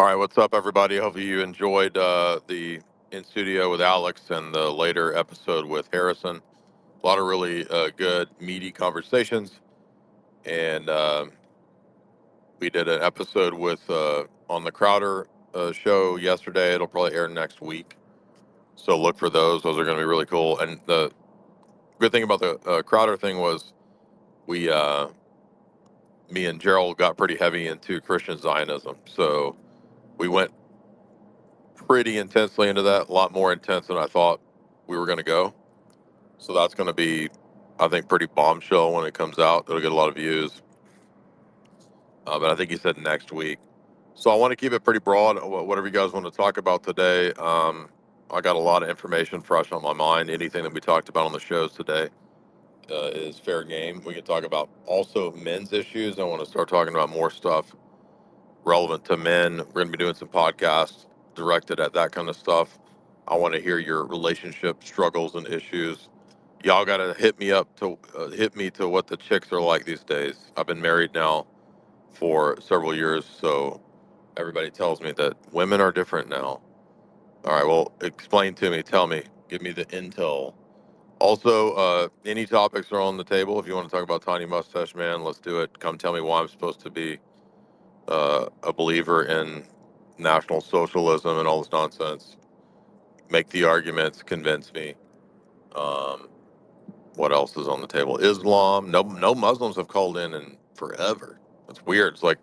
All right, what's up, everybody? Hopefully you enjoyed the in studio with Alex and the later episode with Harrison. A lot of really good, meaty conversations, and we did an episode with on the Crowder show yesterday. It'll probably air next week, so look for those. Those are going to be really cool. And the good thing about the Crowder thing was we, me and Gerald, got pretty heavy into Christian Zionism, so we went pretty intensely into that, a lot more intense than I thought we were going to go. So that's going to be, I think, pretty bombshell when it comes out. It'll get a lot of views. But I think he said next week. So I want to keep it pretty broad. Whatever you guys want to talk about today. I got a lot of information fresh on my mind. Anything that we talked about on the shows today is fair game. We can talk about also men's issues. I want to start talking about more stuff relevant to men. We're going to be doing some podcasts directed at that kind of stuff. I want to hear your relationship struggles and issues. Y'all got to hit me to what the chicks are like these days. I've been married now for several years, so everybody tells me that women are different now. All right, well, explain to me, tell me, give me the intel. Also, any topics are on the table. If you want to talk about Tiny Mustache Man, let's do it. Come tell me why I'm supposed to be a believer in National Socialism and all this nonsense. Make the arguments, convince me. Um, what else is on the table? Islam. No Muslims have called in forever. It's weird. It's like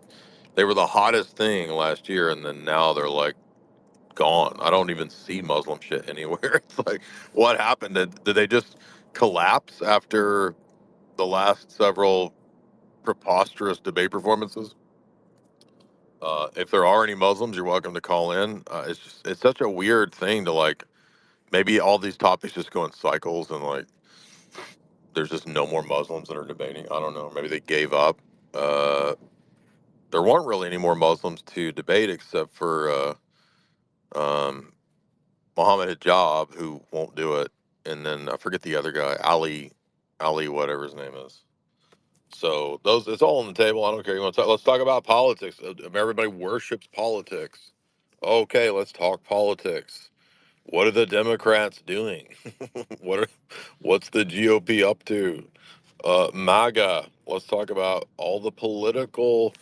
they were the hottest thing last year, and then now they're like gone. I don't even see Muslim shit anywhere. It's like, what happened? Did they just collapse after the last several preposterous debate performances? If there are any Muslims, you're welcome to call in. It's such a weird thing to like. Maybe all these topics just go in cycles, and like there's just no more Muslims that are debating. I don't know. Maybe they gave up. Uh, there weren't really any more Muslims to debate except for um, Muhammad Hijab, who won't do it, and then I forget the other guy, Ali, whatever his name is. So those, it's all on the table. I don't care. You want to talk? Let's talk about politics. Everybody worships politics. Okay, let's talk politics. What are the Democrats doing? what are, what's the GOP up to? MAGA. Let's talk about all the political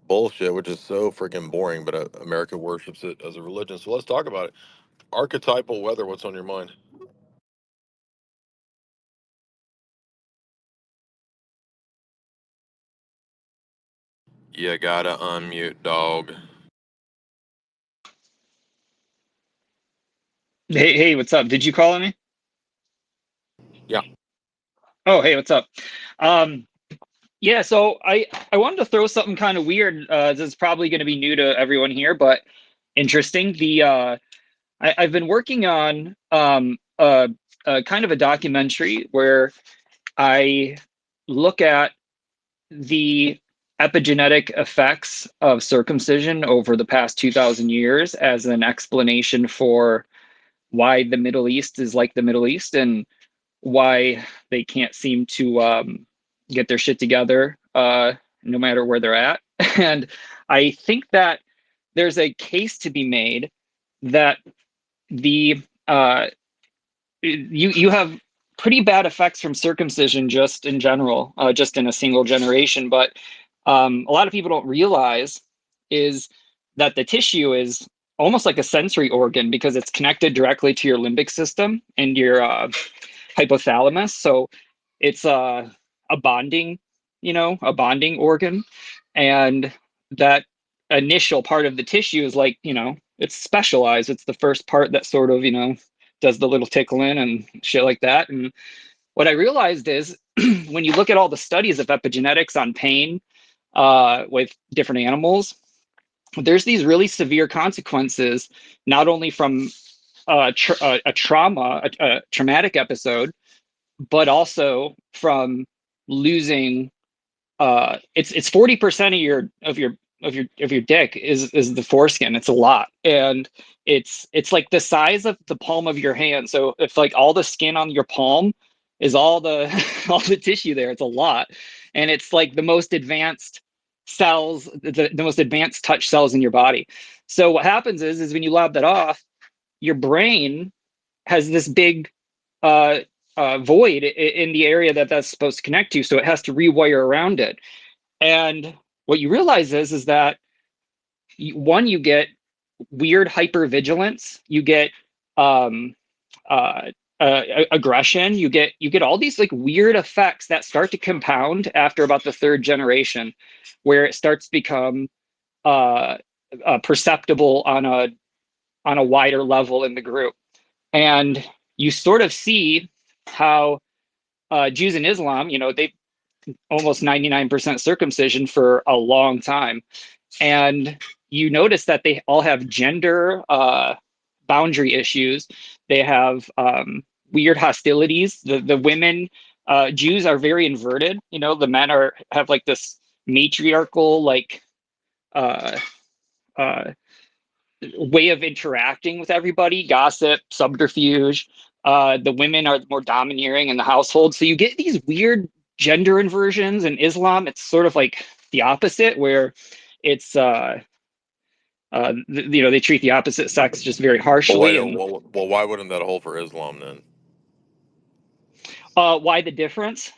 bullshit, which is so freaking boring, but America worships it as a religion. So let's talk about it. Archetypal weather. What's on your mind? You gotta unmute, dog. Hey, what's up? Did you call on me? Yeah. Oh, hey, what's up? Um, yeah, so I wanted to throw something kind of weird. This is probably going to be new to everyone here, but interesting. I've been working on a kind of a documentary where I look at the epigenetic effects of circumcision over the past 2,000 years as an explanation for why the Middle East is like the Middle East and why they can't seem to get their shit together no matter where they're at. And I think that there's a case to be made that the you have pretty bad effects from circumcision just in general, just in a single generation. But a lot of people don't realize is that the tissue is almost like a sensory organ because it's connected directly to your limbic system and your hypothalamus. So it's a bonding, a bonding organ. And that initial part of the tissue is like, it's specialized. It's the first part that sort of, does the little tickling and shit like that. And what I realized is when you look at all the studies of epigenetics on pain with different animals, there's these really severe consequences, not only from a trauma, a traumatic episode, but also from losing. It's 40% of your dick is the foreskin. It's a lot, and it's like the size of the palm of your hand. So if like all the skin on your palm is all the all the tissue there, it's a lot, and it's like the most advanced cells, the most advanced touch cells in your body. So what happens is when you lob that off, your brain has this big uh, void in the area that that's supposed to connect to, so it has to rewire around it. And what you realize is that one, you get weird hypervigilance, you get um, uh, aggression, you get all these like weird effects that start to compound after about the third generation, where it starts to become uh, perceptible on a wider level in the group. And you sort of see how Jews and Islam, they almost 99% circumcision for a long time. And you notice that they all have gender boundary issues. They have weird hostilities. The women, Jews are very inverted. The men have like this matriarchal uh, uh, way of interacting with everybody, gossip, subterfuge. The women are more domineering in the household. So you get these weird gender inversions. In Islam, it's sort of like the opposite, where it's they treat the opposite sex just very Well, harshly. wait. And Well, why wouldn't that hold for Islam then? why the difference?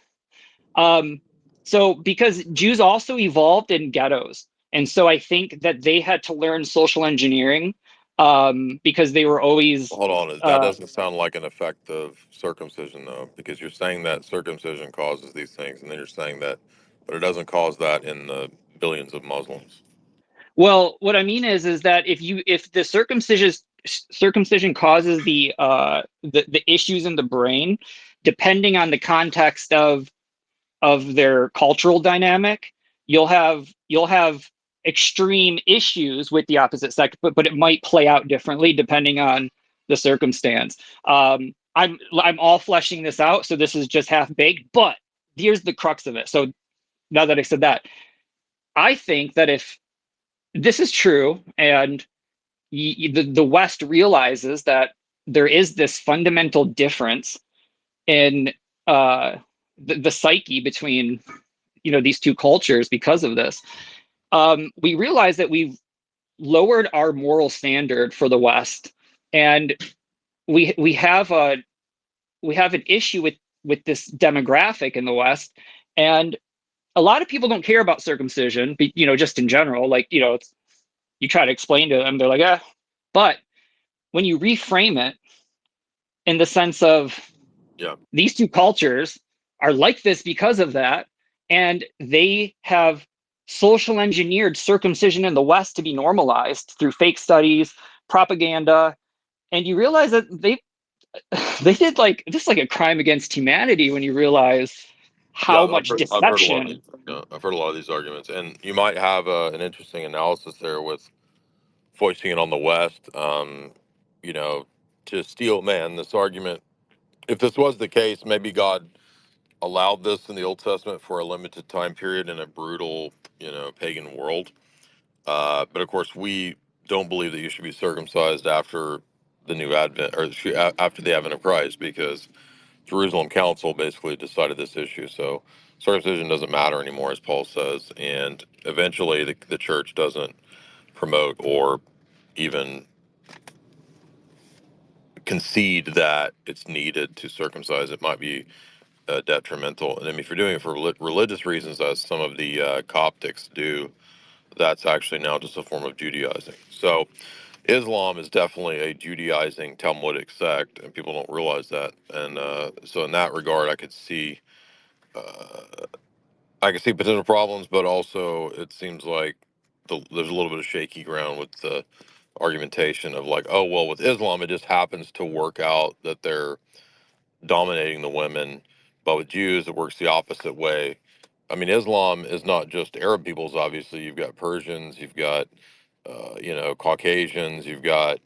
Um, so because Jews also evolved in ghettos, and so I think that they had to learn social engineering because they were always Hold on, that uh, doesn't sound like an effect of circumcision though, because you're saying that circumcision causes these things, and then you're saying that, but it doesn't cause that in the billions of Muslims. well, what I mean is that if the circumcision causes the issues in the brain, depending on the context of their cultural dynamic, you'll have extreme issues with the opposite sex, but it might play out differently depending on the circumstance. I'm all fleshing this out, so this is just half baked. But here's the crux of it. So now that I said that, I think that if this is true, and the West realizes that there is this fundamental difference in the psyche between these two cultures because of this. We realize that we've lowered our moral standard for the West, and we have an issue with this demographic in the West, and a lot of people don't care about circumcision, just in general. Like, you try to explain to them, they're like, ah. But when you reframe it in the sense of Yeah. these two cultures are like this because of that, and they have social engineered circumcision in the West to be normalized through fake studies, propaganda, and you realize that they did like this is like a crime against humanity when you realize Yeah, how much I've heard a lot of deception. these. I've heard a lot of these arguments, and you might have an interesting analysis there with foisting it on the West. You know, to steal man. This argument, if this was the case, maybe God allowed this in the Old Testament for a limited time period in a brutal, pagan world. But of course, we don't believe that you should be circumcised after the new Advent or after the Advent of Christ, because Jerusalem Council basically decided this issue. So circumcision doesn't matter anymore, as Paul says, and eventually the church doesn't promote or even concede that it's needed to circumcise. It might be detrimental, and I mean, if you're doing it for religious reasons, as some of the Coptics do, that's actually now just a form of Judaizing. So Islam is definitely a Judaizing Talmudic sect, and people don't realize that. And so, in that regard, uh, I can see potential problems, but also it seems like there's a little bit of shaky ground with the argumentation of like, oh well, with Islam, it just happens to work out that they're dominating the women, but with Jews, it works the opposite way. I mean, Islam is not just Arab peoples. Obviously, you've got Persians, you've got Caucasians, you've got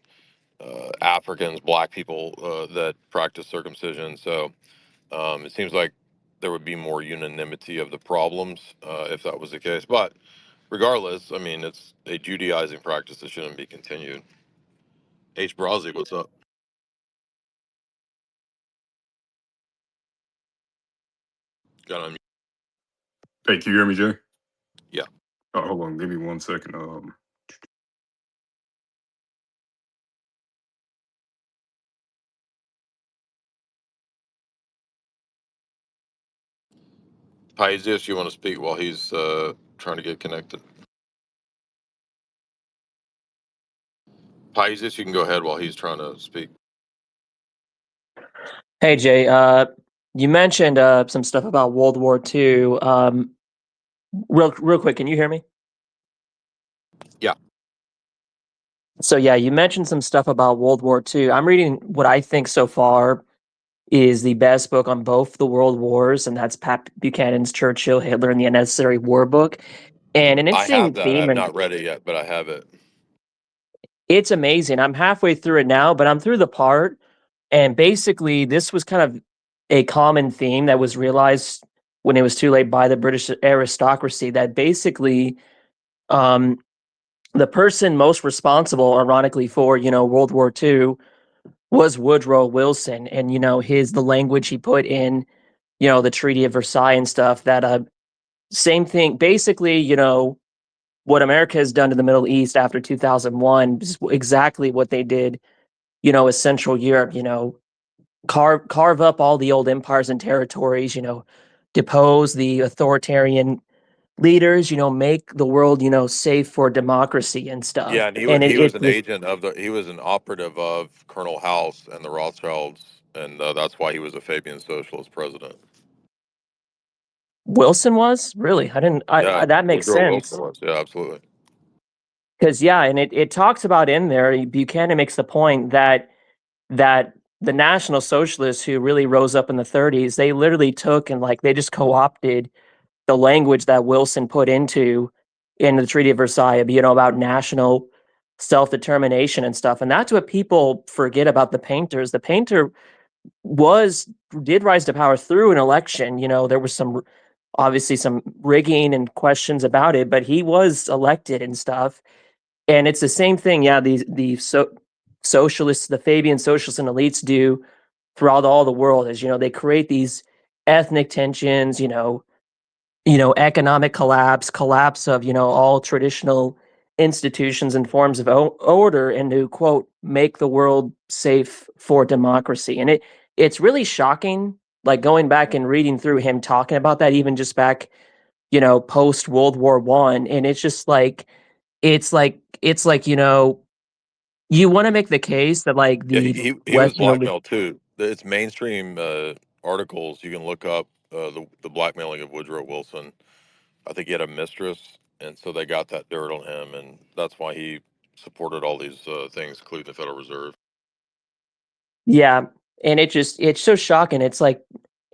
Africans, black people that practice circumcision. So it seems like there would be more unanimity of the problems if that was the case. But regardless, I mean, it's a Judaizing practice that shouldn't be continued. H. Brazi, what's up? Got on. Hey, can you hear me, Jerry? Yeah. Oh, hold on, give me 1 second. Paisius, you want to speak while he's trying to get connected? Paisius, you can go ahead while he's trying to speak. Hey Jay, you mentioned some stuff about World War II. Real quick, can you hear me? Yeah. So yeah, you mentioned some stuff about World War II. I'm reading what I think so far is the best book on both the world wars, and that's Pat Buchanan's Churchill, Hitler, and the Unnecessary War book. And an I have interesting that. I theme, have and not read it yet, but I have it. it's amazing. I'm halfway through it now, but I'm through the part, and basically this was kind of a common theme that was realized when it was too late by the British aristocracy that basically um, the person most responsible, ironically, for World War II was Woodrow Wilson, and the language he put in the Treaty of Versailles and stuff. That same thing, basically, what America has done to the Middle East after 2001 is exactly what they did, with Central Europe. Carve up all the old empires and territories. Depose the authoritarian leaders, make the world, safe for democracy and Yeah, stuff. and And he was it an just agent of he was an operative of Colonel House and the Rothschilds, and that's why he was a Fabian Socialist president. Wilson was really, I didn't, Yeah, that makes Woodrow Wilson sense. was. Yeah, absolutely. Because yeah, and it talks about in there, Buchanan makes the point that the National Socialists who really rose up in the 30s, they literally took and they just co-opted the language that Wilson put in the Treaty of Versailles, about national self-determination and stuff. And that's what people forget about the painters. The painter was did rise to power through an election. There was obviously some rigging and questions about it, but he was elected and stuff. And it's the same thing, yeah, socialists, the Fabian socialists and elites do throughout all the world is, they create these ethnic tensions, economic collapse of, all traditional institutions and forms of order, and to quote, make the world safe for democracy. And it's really shocking, like going back and reading through him talking about that, even just back, post World War One. And it's just it's like, you want to make the case that Yeah, the he was Western elite. blackmailed too. It's mainstream articles. You can look up the blackmailing of Woodrow Wilson. I think he had a mistress, and so they got that dirt on him, and that's why he supported all these things, including the Federal Reserve. Yeah, and it's so shocking. It's like,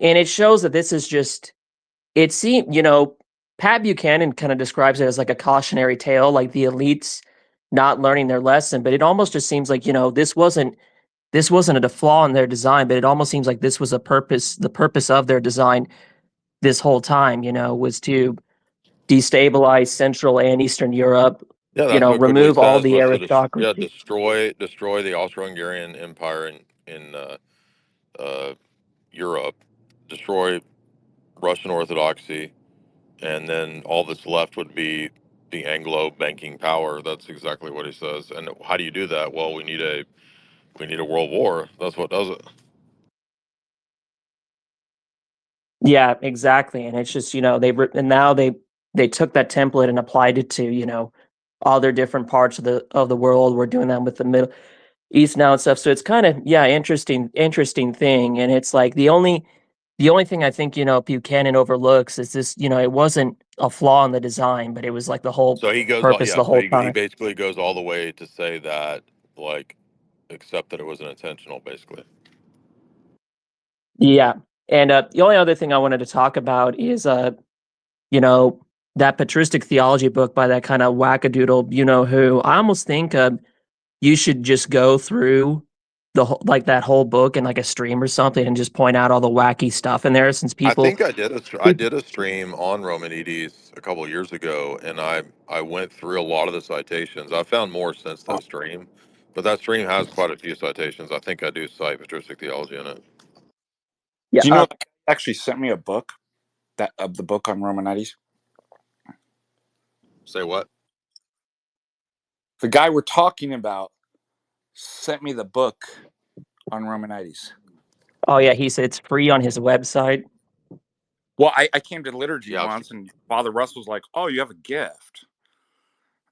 and it shows that this is just. It seems, Pat Buchanan kind of describes it as like a cautionary tale, like the elites not learning their lesson. But it almost just seems like this wasn't a flaw in their design, but it almost seems like this was a purpose. The purpose of their design this whole time, was to destabilize Central and Eastern Europe. Yeah, that's what Quigley Remove all says. the Was to aristocracy. destroy the Austro-Hungarian Empire in uh, Europe, destroy Russian Orthodoxy, and then all that's left would be the Anglo banking power. That's exactly what he says. And how do you do that? Well, we need a world war. That's what does it. Yeah, exactly. And it's just, and now they took that template and applied it to, all their different parts of the world. We're doing that with the Middle East now and stuff. So it's kind of, yeah, interesting thing. And it's like the only thing I think, Buchanan overlooks is this, it wasn't a flaw in the design, but it was like the whole So he goes, purpose yeah. the So whole he time. basically goes all the way to say that, like, except that it wasn't intentional, basically. Yeah. And the only other thing I wanted to talk about is you know, that patristic theology book by that kind of wackadoodle, who. I almost think you should just go through that whole book in like a stream or something and just point out all the wacky stuff in there, since I people. think I did a stream on Romanides a couple of years ago, and I went through a lot of the citations. I found more since that stream, but that stream has quite a few citations. I think I do cite patristic theology in it. Yeah. Do you know that guy actually sent me a book of the book on Romanides? Say what? The guy we're talking about sent me the book on Romanites. Oh yeah, he said it's free on his website. Well, I came to liturgy Yeah. once, and Father Russ was like, "Oh, you have a gift,"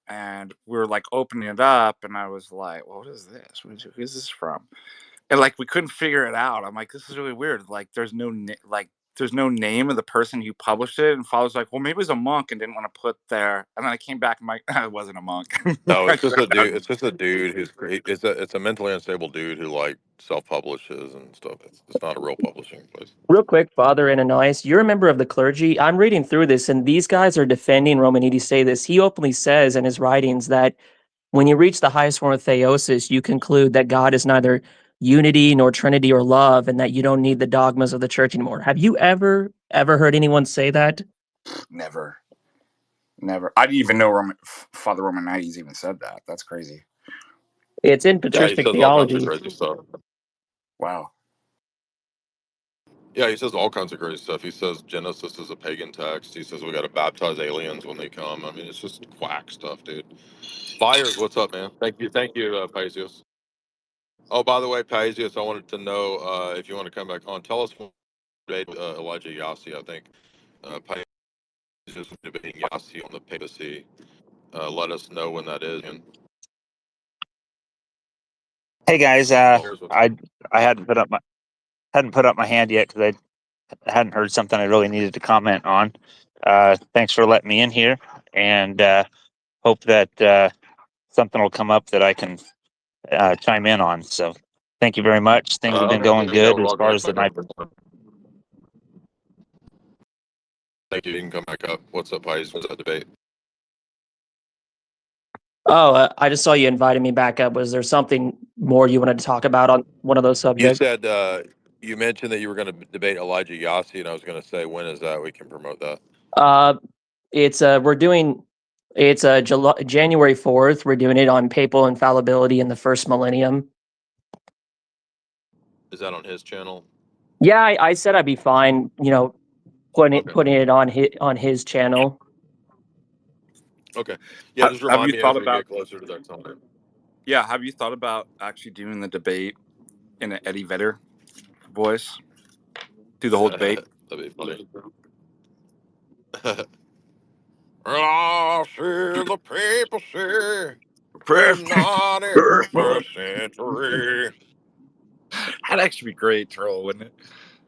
and we were like opening it up, and I was like, well, "What is this? Who is this from?" And like we couldn't figure it out. I'm like, "This is really weird." Like, there's no name of the person who published it, and Father's like, "Well, maybe it was a monk and didn't want to put there." And then I came back, and I'm like, "It wasn't a monk." No, it's just a dude. It's just a dude who's it's a mentally unstable dude who like self publishes and stuff. It's not a real publishing place. Real quick, Father Ananias, you're a member of the clergy. I'm reading through this, and these guys are defending Romanides say this. He openly says in his writings that when you reach the highest form of theosis, you conclude that God is neither unity nor Trinity or love, and that you don't need the dogmas of the church anymore. Have you ever heard anyone say that? Never. I didn't even know Father Romanites even said that. That's crazy. It's in Yeah, he patristic says all kinds of theology. crazy stuff. Wow. Yeah, he says all kinds of crazy stuff. He says Genesis is a pagan text. He says we got to baptize aliens when they come. I mean, it's just quack stuff, dude. Buyers, what's up, man? Thank you, Paisius. Oh, by the way, Paisius, I wanted to know if you want to come back on. Tell us when you debate Elijah Yassi. I think Paisius was debating Yassi on the papacy. Let us know when that is. And Hey guys, here's what's I hadn't put up my hand yet because I hadn't heard something I really needed to comment on. Thanks for letting me in here, and hope that something will come up that I can chime in on. So, thank you very much. Things have been okay. going Yeah, good we're as welcome far you as the back night. up. Thank you. You can come back up. What's up, Paisius? What's that debate? Oh, I just saw you invited me back up. Was there something more you wanted to talk about on one of those You subjects? said you mentioned that you were going to debate Elijah Yassi, and I was going to say, when is that? We can promote that. It's January 4th. We're doing it on papal infallibility in the first millennium. Is that on his channel? Yeah, I said I'd be fine, putting Okay. it on his channel. Okay. Yeah, just Have remind you me thought as we about? get closer to that time. Yeah, have you thought about actually doing the debate in an Eddie Vedder voice? Do the whole debate. That'd be funny. I see the papacy in 91st century. That'd actually be great, troll, wouldn't it?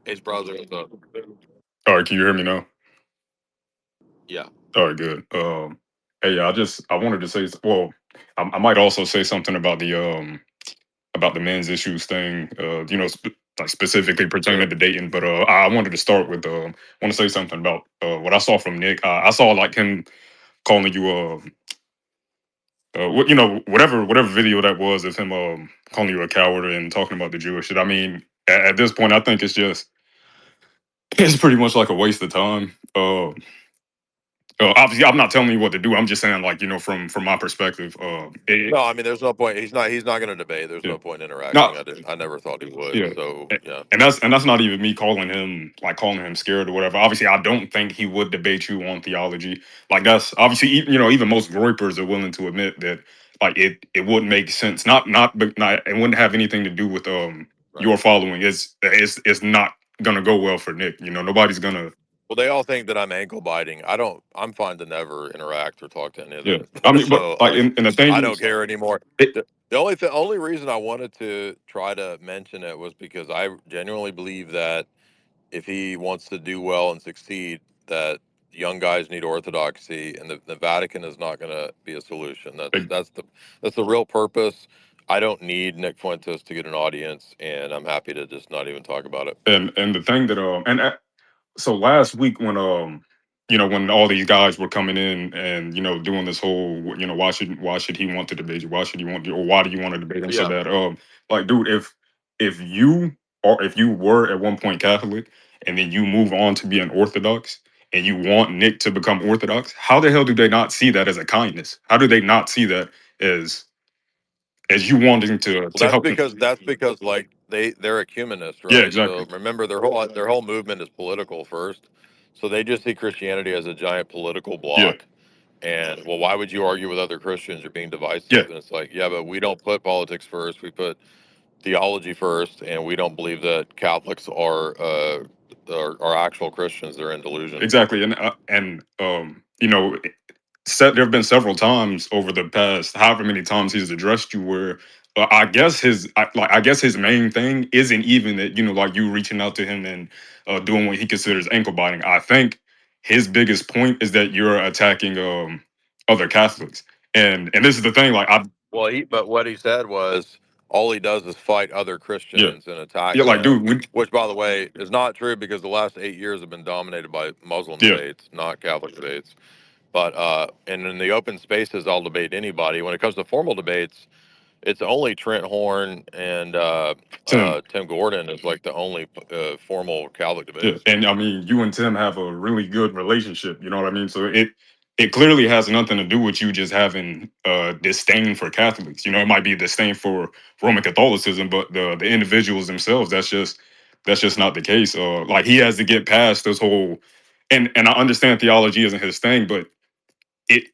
His brother is up. All right, can you hear me now? Yeah. All right, good. Hey, I wanted to say, well, I might also say something about the men's issues thing. Like specifically pertaining to dating, but I wanted to start with want to say something about what I saw from Nick. I saw like him calling you whatever video that was of him calling you a coward and talking about the Jewish shit. I mean, at this point, I think it's pretty much like a waste of time. Obviously, I'm not telling you what to do. I'm just saying, like, from my perspective. No, I mean, there's no point. He's not going to debate. There's Yeah. no point in No, interacting. I never thought he would. yeah, So yeah. and that's not even me calling him scared or whatever. Obviously, I don't think he would debate you on theology. Like that's obviously, even most groypers are willing to admit that, like, it wouldn't make sense. Not it wouldn't have anything to do with Right. your following. It's not gonna go well for Nick. Nobody's gonna. Well, they all think that I'm ankle biting. I'm fine to never interact or talk to any of Yeah, them. I mean, but So like, and the thing I don't is, care anymore. it, The only reason I wanted to try to mention it was because I genuinely believe that if he wants to do well and succeed, that young guys need orthodoxy, and the Vatican is not going to be a solution. That's the real purpose. I don't need Nick Fuentes to get an audience, and I'm happy to just not even talk about it. and the thing that so last week when all these guys were coming in and doing this whole why should he want to debate you, why should he want to, or why do you want to debate him, so Yeah. that like, dude, if you if you were at one point Catholic and then you move on to being Orthodox and you want Nick to become Orthodox, how the hell do they not see that as a kindness? How do they not see that as you wanting to Well, that's help them? because like they're ecumenists, Yeah, right? So exactly. remember their whole movement is political first. So they just see Christianity as a giant political Yeah. bloc. And well, why would you argue with other Christians? You're being divisive. Yeah, And it's like, yeah, but we don't put politics first. We put theology first, and we don't believe that Catholics are actual Christians. They're in delusion. exactly. And you know, there have been several times over the past however many times he's addressed you where I guess his main thing isn't even that, you know, like you reaching out to him and doing what he considers ankle biting. I think his biggest point is that you're attacking other Catholics, and this is the thing, like I Well, but what he said was all he does is fight other yeah Christians and attack yeah like them, dude which, by the way, is not true because the last 8 years have been dominated by Muslim yeah debates, not Catholic debates. But and in the open spaces, I'll debate anybody. When it comes to formal debates, it's only Trent Horn and Tim. Tim Gordon is like the only formal Catholic Yeah, debates. and I mean, you and Tim have a really good relationship. You know what I mean? So it clearly has nothing to do with you just having disdain for Catholics. You know, it might be disdain for Roman Catholicism, but the individuals themselves, that's just not the case. Like he has to get past this whole, and I understand theology isn't his thing, but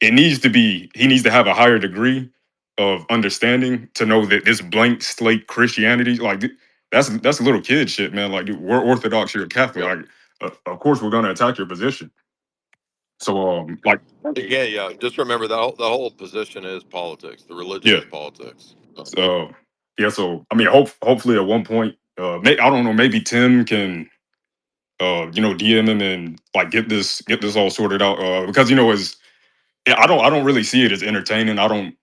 it needs to be. He needs to have a higher degree of understanding to know that this blank slate Christianity, like that's little kid shit, man. Like dude, we're Orthodox, you're a Catholic. Yep. Like, of course we're gonna attack your position. So like Yeah. Just remember that the whole position is politics. The religion yeah, is politics. so yeah. So I mean, hopefully at one point, I don't know, maybe Tim can you know DM him and like get this all sorted out because you know as yeah, I don't really see it as entertaining. I don't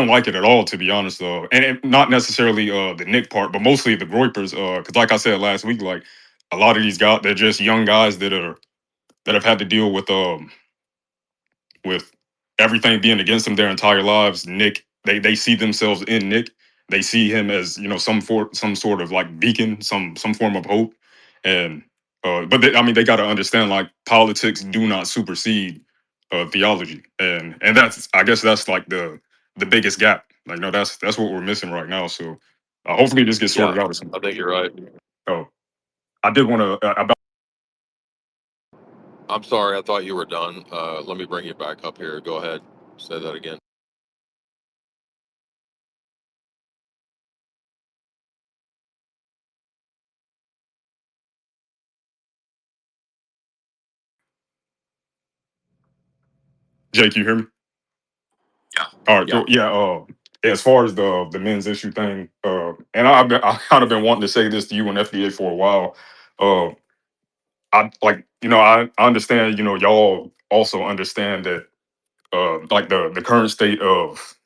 like it at all, to be honest though. And not necessarily the Nick part, but mostly the Groypers cuz like I said last week, like a lot of these guys, they're just young guys that have had to deal with everything being against them their entire lives. Nick, they see themselves in Nick. They see him as, you know, some sort of like beacon, some form of hope. And but I mean, they got to understand like politics do not supersede theology, and that's I guess that's like the biggest gap. Like, no, that's what we're missing right now. So hopefully this gets Yeah, sorted out or something. I think you're right. Oh, I did want to about I'm sorry, I thought you were done. Let me bring you back up here. Go ahead. Say that again. Jake. You hear me? All right, so yeah, as far as the men's issue thing, and I kind of been wanting to say this to you and FDA for a while. Uh, I like, you know, I understand, you know, y'all also understand that like the current state of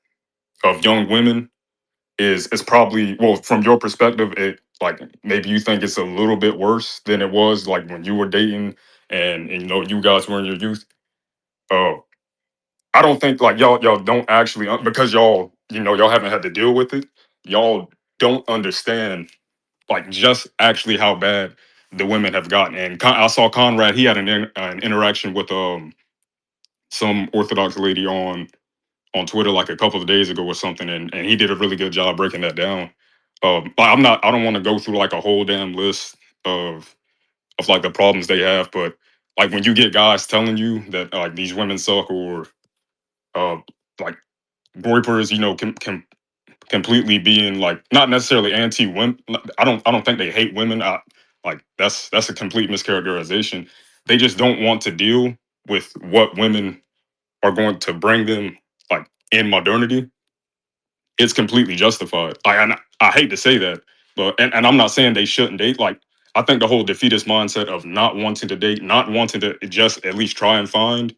young women is probably, well, from your perspective, it like maybe you think it's a little bit worse than it was like when you were dating and you know you guys were in your youth. Uh, I don't think like y'all don't actually because y'all, you know, y'all haven't had to deal with it. Y'all don't understand like just actually how bad the women have gotten. And I saw Conrad. He had an interaction with some Orthodox lady on Twitter like a couple of days ago or something, and he did a really good job breaking that down. But I don't want to go through like a whole damn list of like the problems they have, but like when you get guys telling you that like these women suck or uh like Groypers, you know, can completely being like not necessarily anti women. I don't think they hate women. Like that's a complete mischaracterization. They just don't want to deal with what women are going to bring them like in modernity. It's completely justified. I hate to say that, but and I'm not saying they shouldn't date. Like I think the whole defeatist mindset of not wanting to date, not wanting to just at least try and find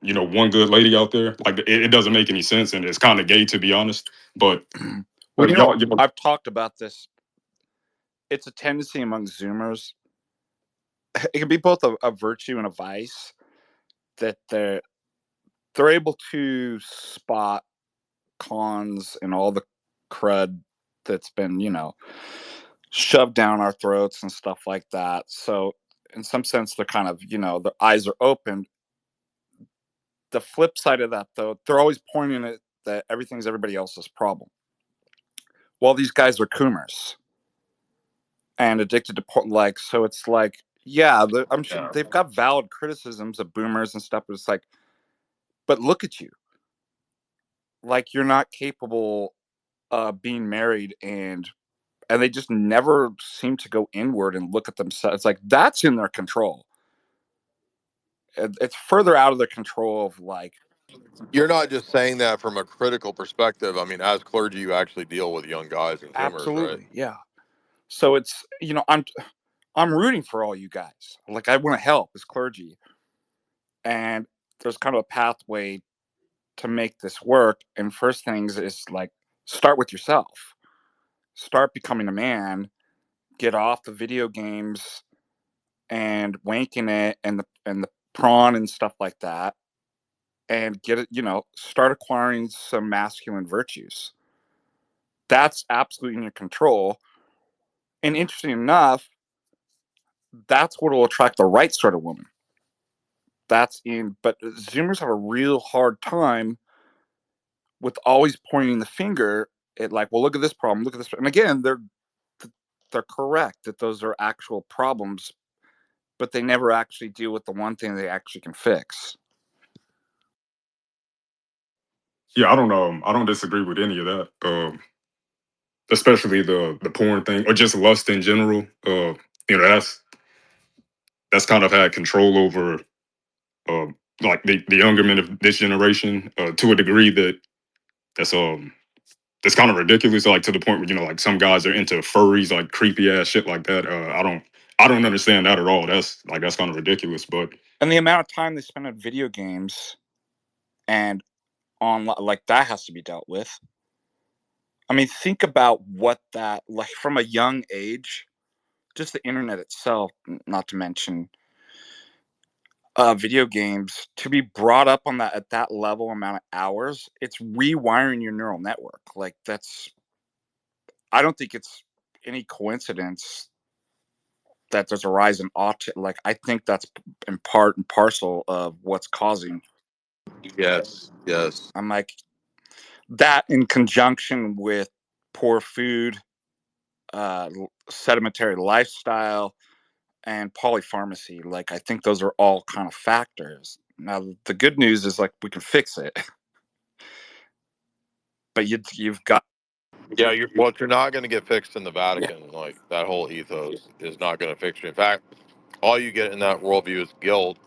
you know, one good lady out there, like it doesn't make any sense and it's kind of gay to be honest. But Well, you know, I've talked about this. It's a tendency among Zoomers. It can be both a virtue and a vice that they're able to spot cons and all the crud that's been, you know, shoved down our throats and stuff like that. So in some sense, they're kind of, you know, their eyes are open. The flip side of that, though, they're always pointing at that everything's everybody else's problem. Well, these guys are coomers and addicted to like, so it's like, yeah, I'm sure they've got valid criticisms of boomers and stuff, but it's like but look at you, like you're not capable of being married, and they just never seem to go inward and look at themselves. It's like that's in their control. It's further out of their control of like. You're not just saying that from a critical perspective. I mean, as clergy, you actually deal with young guys and Zoomers, right? Absolutely, yeah. So it's, I'm rooting for all you guys. Like I want to help as clergy, and there's kind of a pathway to make this work. And first things is like start with yourself. Start becoming a man. Get off the video games and wanking it and the prawn and stuff like that, and get it. Start acquiring some masculine virtues. That's absolutely in your control. And interesting enough, that's what will attract the right sort of woman. But Zoomers have a real hard time with always pointing the finger at like, well, look at this problem, look at this. And again, they're correct that those are actual problems, but they never actually deal with the one thing they actually can fix. Yeah, I don't disagree with any of that. Especially the porn thing or just lust in general. That's kind of had control over uh like the younger men of this generation to a degree that's kind of ridiculous. Like to the point where like some guys are into furries, like creepy ass shit like that. I don't understand that at all. That's kind of ridiculous. But And the amount of time they spend on video games and on like that has to be dealt with. I mean, think about what that like from a young age, just the internet itself, not to mention video games, to be brought up on that at that level amount of hours, it's rewiring your neural network. Like I don't think it's any coincidence that there's a rise in autism. Like I think that's in part and parcel of what's causing. Yes, yes. I'm like that in conjunction with poor food, sedimentary lifestyle, and polypharmacy. Like I think those are all kind of factors. Now the good news is like we can fix it, but you've got. Yeah, you're not going to get fixed in the Yeah. Vatican. Like that whole ethos is not going to fix you. In fact, all you get in that worldview is guilt,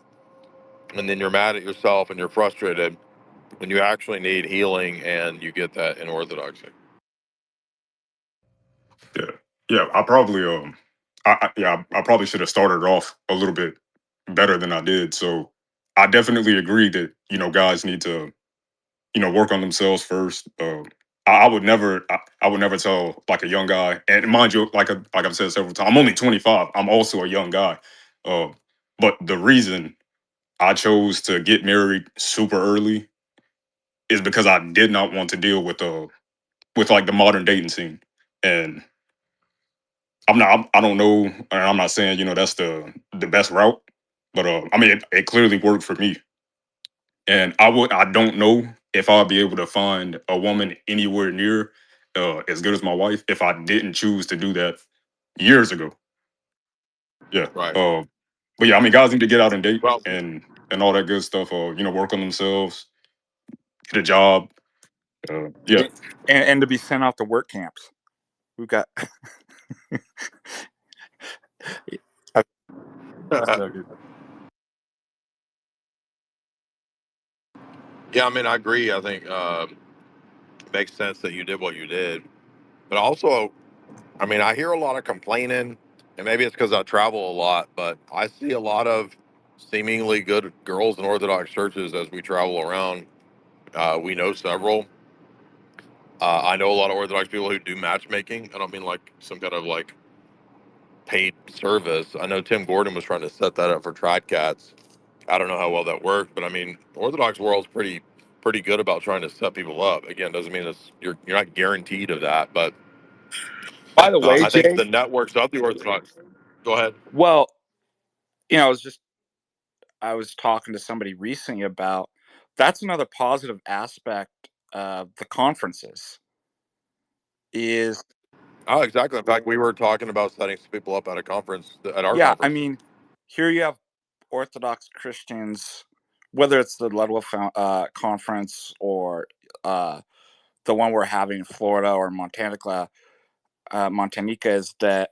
and then you're mad at yourself and you're frustrated when you actually need healing, and you get that in Orthodoxy. yeah, yeah, I probably should have started off a little bit better than I did. So I definitely agree that guys need to work on themselves first. I would never tell like a young guy, and mind you, like I've said several times, I'm only 25. I'm also a young guy, uh, but the reason I chose to get married super early is because I did not want to deal with like the modern dating scene, and I don't know, and I'm not saying that's the best route, but I mean it clearly worked for me. And I don't know if I'll be able to find a woman anywhere near as good as my wife if I didn't choose to do that years ago. Yeah. Right. But yeah, I mean, guys need to get out and date Well, and all that good stuff. Work on themselves, get a job. Yeah. And to be sent off to work camps. We've got. yeah, I mean, I agree. I think it makes sense that you did what you did, but also, I mean, I hear a lot of complaining, and maybe it's because I travel a lot, but I see a lot of seemingly good girls in Orthodox churches as we travel around. We know several. I know a lot of Orthodox people who do matchmaking. I don't mean like some kind of like paid service. I know Tim Gordon was trying to set that up for Tradcats. I don't know how well that worked, but I mean, the Orthodox world's pretty good about trying to set people up. Again, doesn't mean you're not guaranteed of that, but By the way, I think Jay. the networks of the Orthodox. Go ahead. Well, I was talking to somebody recently about that's another positive aspect of the conferences is Oh, exactly. In fact, we were talking about setting some people up at a conference at our yeah, I conference. mean, here you have Orthodox Christians whether it's the Ludlow conference or the one we're having in Florida or Montanica, is that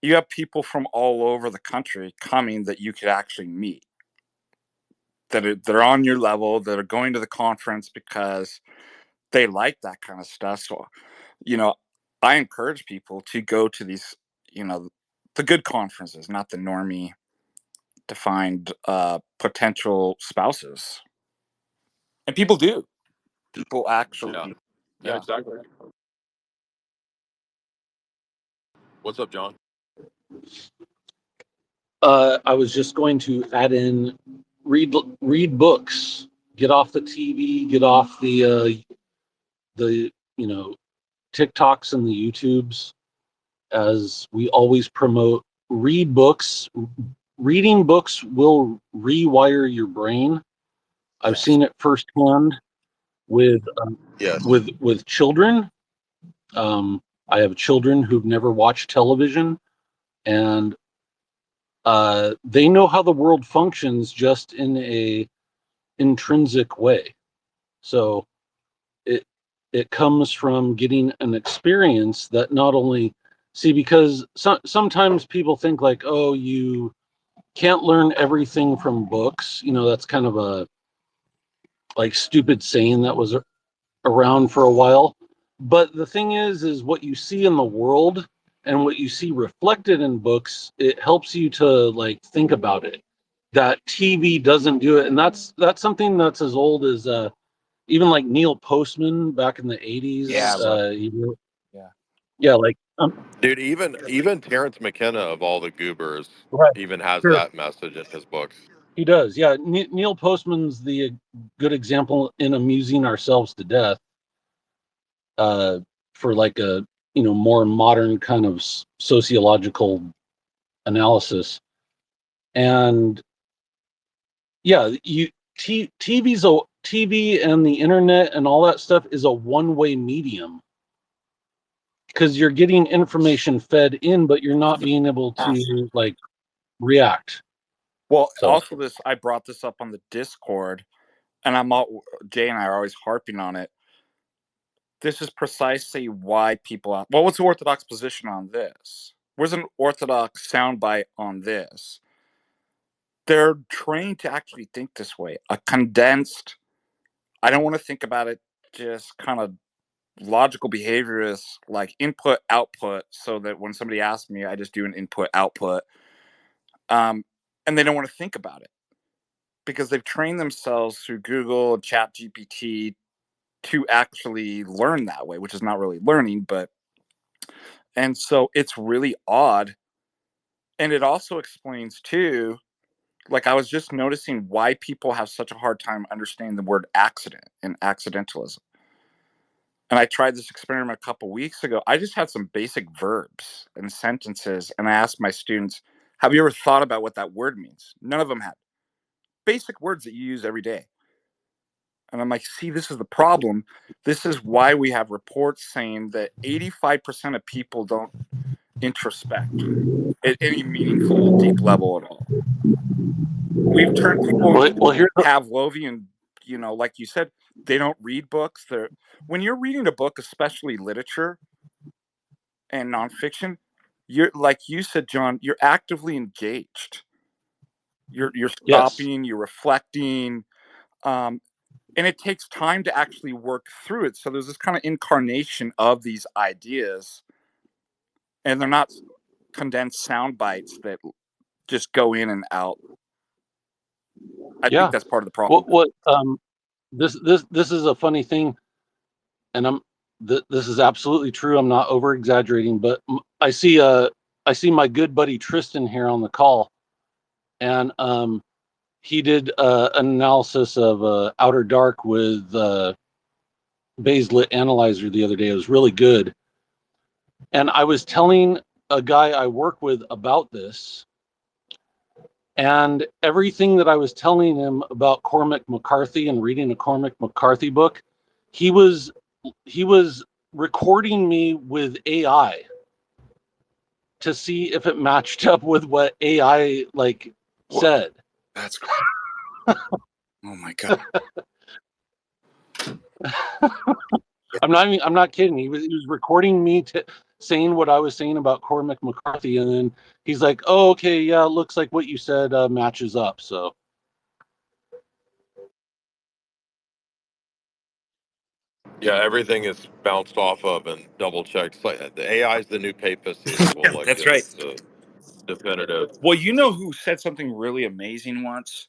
you have people from all over the country coming that you could actually meet, they're on your level, that are going to the conference because they like that kind of stuff. So, I encourage people to go to these, the good conferences, not the normie to find potential spouses. And people do. People actually Yeah. do. Yeah, exactly. What's up, John? I was just going to add in read books, get off the TV, get off the TikToks and the YouTubes, as we always promote. Read books. Reading books will rewire your brain. I've seen it firsthand with Yes. with children. I have children who've never watched television, and they know how the world functions just in a intrinsic way. So it comes from getting an experience that not only because sometimes people think like, oh, you can't learn everything from books. That's kind of a like stupid saying that was around for a while. But the thing is what you see in the world and what you see reflected in books, it helps you to like think about it. That TV doesn't do it, and that's something that's as old as even like Neil Postman back in the 80s. Yeah, Yeah, like Dude, even Terrence McKenna of all the goobers right, even has sure. that message in his books. He does. Yeah, Neil Postman's the good example in Amusing Ourselves to Death. For like a more modern kind of sociological analysis, and yeah, TV and the internet and all that stuff is a one-way medium, because you're getting information fed in, but you're not being able to like react. Well, So also I brought this up on the Discord, and Jay and I are always harping on it. This is precisely why people. Well, what's the Orthodox position on this? Where's an Orthodox soundbite on this? They're trained to actually think this way. A condensed, I don't want to think about it, just kind of logical behaviorist, like input output, so that when somebody asks me, I just do an input output. And they don't want to think about it because they've trained themselves through Google and Chat GPT to actually learn that way, which is not really learning, and so it's really odd. And it also explains too, like I was just noticing why people have such a hard time understanding the word accident and accidentalism. And I tried this experiment a couple weeks ago. I just had some basic verbs and sentences, and I asked my students, have you ever thought about what that word means? None of them had. Basic words that you use every day. And I'm like, see, this is the problem. This is why we have reports saying that 85% of people don't introspect at any meaningful, deep level at all. We've turned people well, Pavlovian, like you said, they don't read books. When you're reading a book, especially literature and nonfiction, you're, like you said, John, you're actively engaged. You're stopping, you're reflecting, and it takes time to actually work through it. So there's this kind of incarnation of these ideas, and they're not condensed sound bites that just go in and out. I think that's part of the problem. This is a funny thing, and this is absolutely true. I'm not over exaggerating, but I see my good buddy Tristan here on the call, and he did an analysis of Outer Dark with Baselit Analyzer the other day. It was really good, and I was telling a guy I work with about this, and everything that I was telling him about Cormac McCarthy and reading a Cormac McCarthy book, he was recording me with AI to see if it matched up with what AI like said. That's Oh my god. I'm not kidding. He was recording me saying what I was saying about Cormac McCarthy, and then he's like, "Oh, okay, yeah, it looks like what you said matches up." So Yeah, everything is bounced off of and double checked. It's like the AI is the new papacy. Well, like That's right. the definitive. Well, you know who said something really amazing once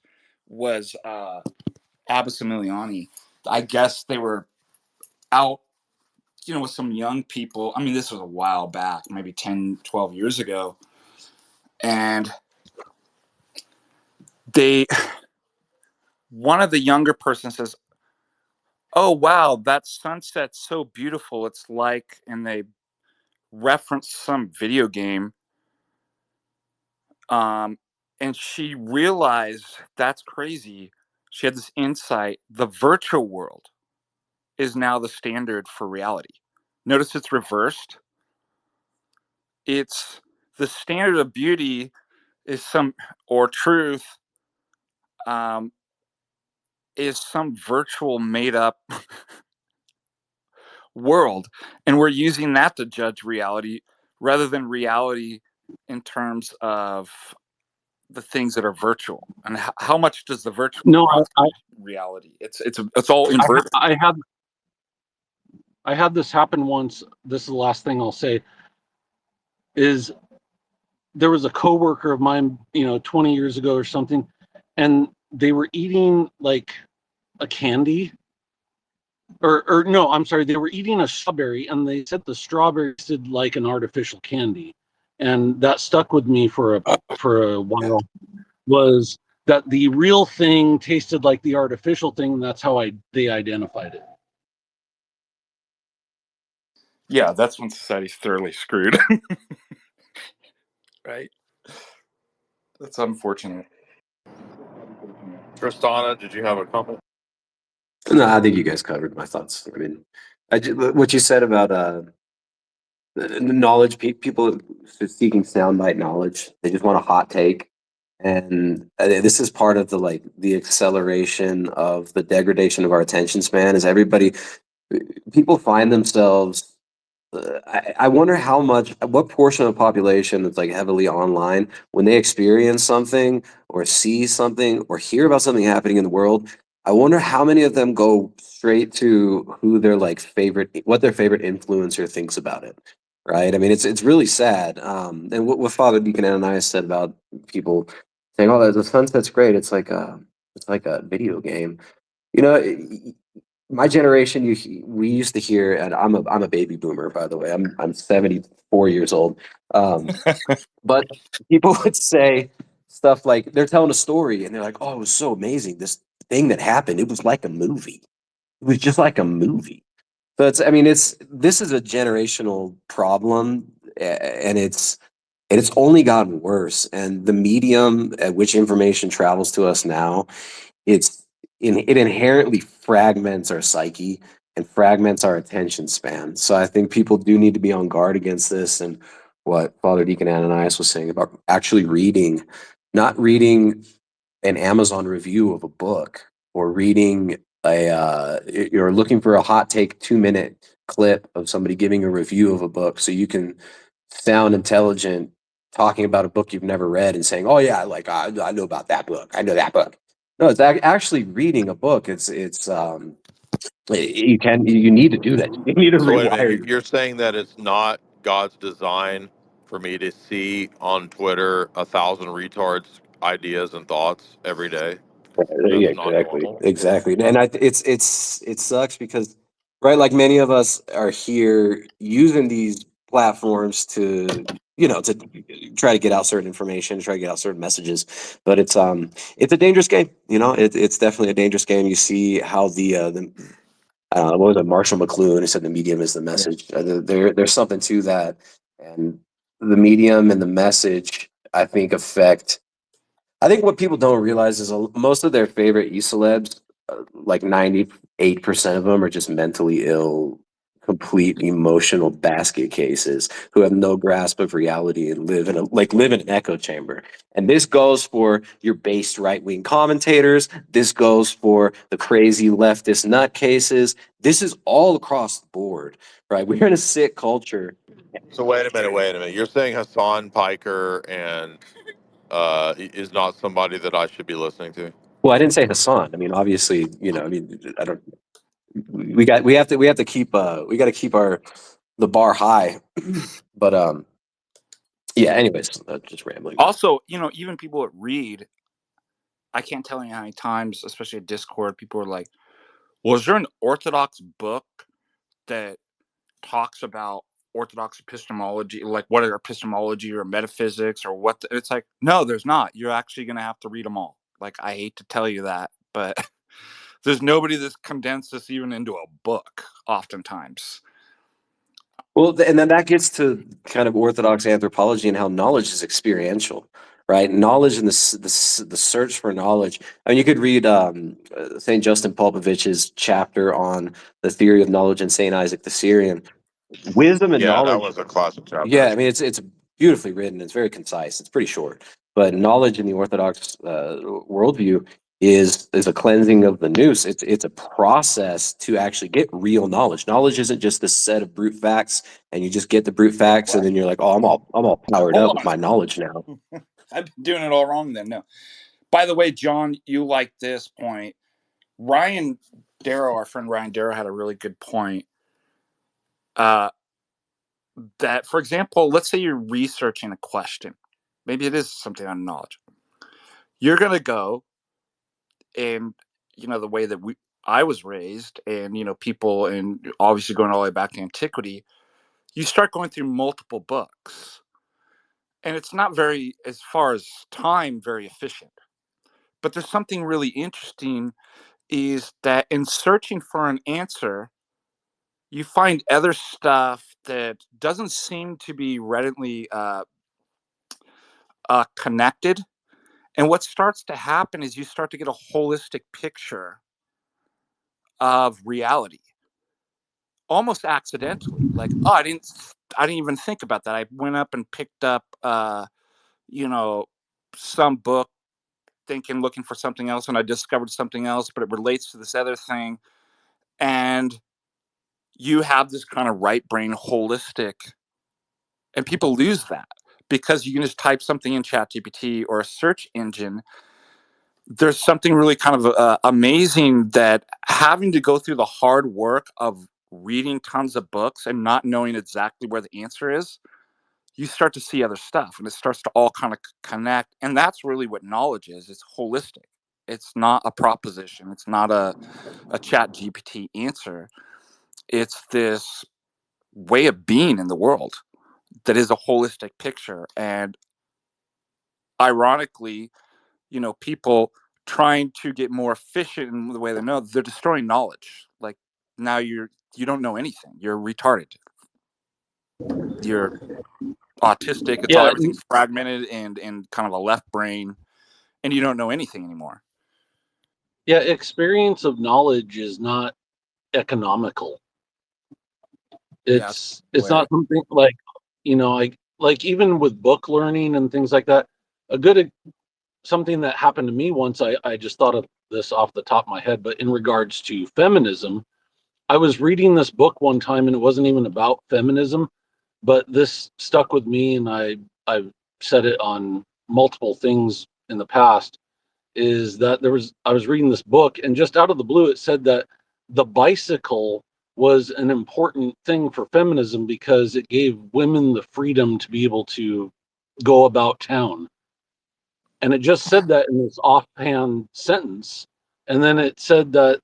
was Abbas Emiliani. I guess they were out, with some young people. I mean, this was a while back, maybe 10, 12 years ago. And one of the younger person says, "Oh, wow, that sunset's so beautiful. It's like," and they reference some video game. And she realized that's crazy. She had this insight. The virtual world is now the standard for reality. Notice it's reversed. It's the standard of beauty is or truth, is some virtual made up world. And we're using that to judge reality rather than reality in terms of the things that are virtual. And how much does the virtual no, reality? It's all inverted. I had this happen once. This is the last thing I'll say. Is there was a coworker of mine, 20 years ago or something, and they were eating like a candy. Or no, I'm sorry, they were eating a strawberry, and they said the strawberry tasted like an artificial candy, and that stuck with me for a while. Was that the real thing tasted like the artificial thing, and that's how they identified it. Yeah, that's when society's thoroughly screwed. Right? That's unfortunate. Tristana, did you have a comment? No, I think you guys covered my thoughts. I mean, what you said about knowledge, people seeking soundbite knowledge. They just want a hot take, and this is part of the acceleration of the degradation of our attention span. Is people find themselves. I wonder what portion of the population that's like heavily online, when they experience something or see something or hear about something happening in the world, I wonder how many of them go straight to who their what their favorite influencer thinks about it. Right. I mean, it's really sad. And what Father Deacon Ananias said about people saying, "Oh, the sunset's great. It's like a video game." You know, my generation, we used to hear, and I'm a baby boomer, by the way. I'm 74 years old. But people would say stuff like they're telling a story and they're like, "Oh, it was so amazing. This thing that happened, it was like a movie. It was just like a movie." So this is a generational problem, and it's only gotten worse. And the medium at which information travels to us now, it inherently fragments our psyche and fragments our attention span. So I think people do need to be on guard against this. And what Father Deacon Ananias was saying about actually not reading an Amazon review of a book, or reading you're looking for a hot take 2-minute clip of somebody giving a review of a book so you can sound intelligent talking about a book you've never read and saying, "Oh yeah, I know about that book. I know that book." No, it's actually reading a book. You need to do that. You need to So wait a rewire. minute, you're saying that it's not God's design for me to see on Twitter 1,000 retards' ideas and thoughts every day? Yeah, That's not normal. exactly. And it sucks because, right, like many of us are here using these platforms to try to get out certain information, try to get out certain messages, but it's a dangerous game. It's definitely a dangerous game. You see how what was it, Marshall McLuhan, who said the medium is the message. There's something to that, and the medium and the message, I think what people don't realize is most of their favorite e-celebs, like 98% of them, are just mentally ill complete emotional basket cases who have no grasp of reality and live in an echo chamber. And this goes for your based right-wing commentators. This goes for the crazy leftist nutcases. This is all across the board, right? We're in a sick culture. So wait a minute. You're saying Hassan Piker and is not somebody that I should be listening to? Well, I didn't say Hassan. I mean, obviously, I don't. We have to keep we got to keep the bar high. But yeah. Anyways, just rambling. Also, even people that read, I can't tell you how many times, especially at Discord, people are like, "Well, is there an Orthodox book that talks about Orthodox epistemology, like what are epistemology or metaphysics or what?" It's like, no, there's not. You're actually going to have to read them all. Like, I hate to tell you that, but there's nobody that's condensed this even into a book oftentimes. Well, and then that gets to kind of Orthodox anthropology and how knowledge is experiential, right? Knowledge and the search for knowledge. I mean, you could read St. Justin Popovich's chapter on the theory of knowledge in St. Isaac the Syrian. Wisdom and Yeah, knowledge. that was a classic chapter. Yeah, I mean, it's beautifully written. It's very concise. It's pretty short. But knowledge in the Orthodox worldview is a cleansing of the nous. It's a process to actually get real knowledge. Knowledge isn't just this set of brute facts, and you just get the brute facts, and then you're like, oh, I'm all powered up with my knowledge now. I've been doing it all wrong then. No. By the way, John, you like this point. Ryan Darrow, our friend Ryan Darrow, had a really good point. That, for example, let's say you're researching a question. Maybe it is something on knowledge. You're going to go and, the way that I was raised and, people, and obviously going all the way back to antiquity, you start going through multiple books. And it's not very, as far as time, very efficient. But there's something really interesting is that in searching for an answer, you find other stuff that doesn't seem to be readily connected. And what starts to happen is you start to get a holistic picture of reality, almost accidentally. Like, oh, I didn't even think about that. I went up and picked up, some book, looking for something else, and I discovered something else, but it relates to this other thing. And you have this kind of right brain holistic, and people lose that because you can just type something in ChatGPT or a search engine. There's something really kind of amazing that having to go through the hard work of reading tons of books and not knowing exactly where the answer is, you start to see other stuff and it starts to all kind of connect. And that's really what knowledge is. It's holistic. It's not a proposition. It's not a chat GPT answer. It's this way of being in the world that is a holistic picture. And ironically, people trying to get more efficient in the way they know, they're destroying knowledge. Like, now you don't know anything. You're retarded. You're autistic. It's all, everything's fragmented and kind of a left brain, and you don't know anything anymore. Yeah, experience of knowledge is not economical. It's not something like, like even with book learning and things like that. Something that happened to me once, I just thought of this off the top of my head, but in regards to feminism, I was reading this book one time and it wasn't even about feminism, but this stuck with me, and I've said it on multiple things in the past, is that I was reading this book, and just out of the blue it said that the bicycle was an important thing for feminism because it gave women the freedom to be able to go about town. And it just said that in this offhand sentence. And then it said that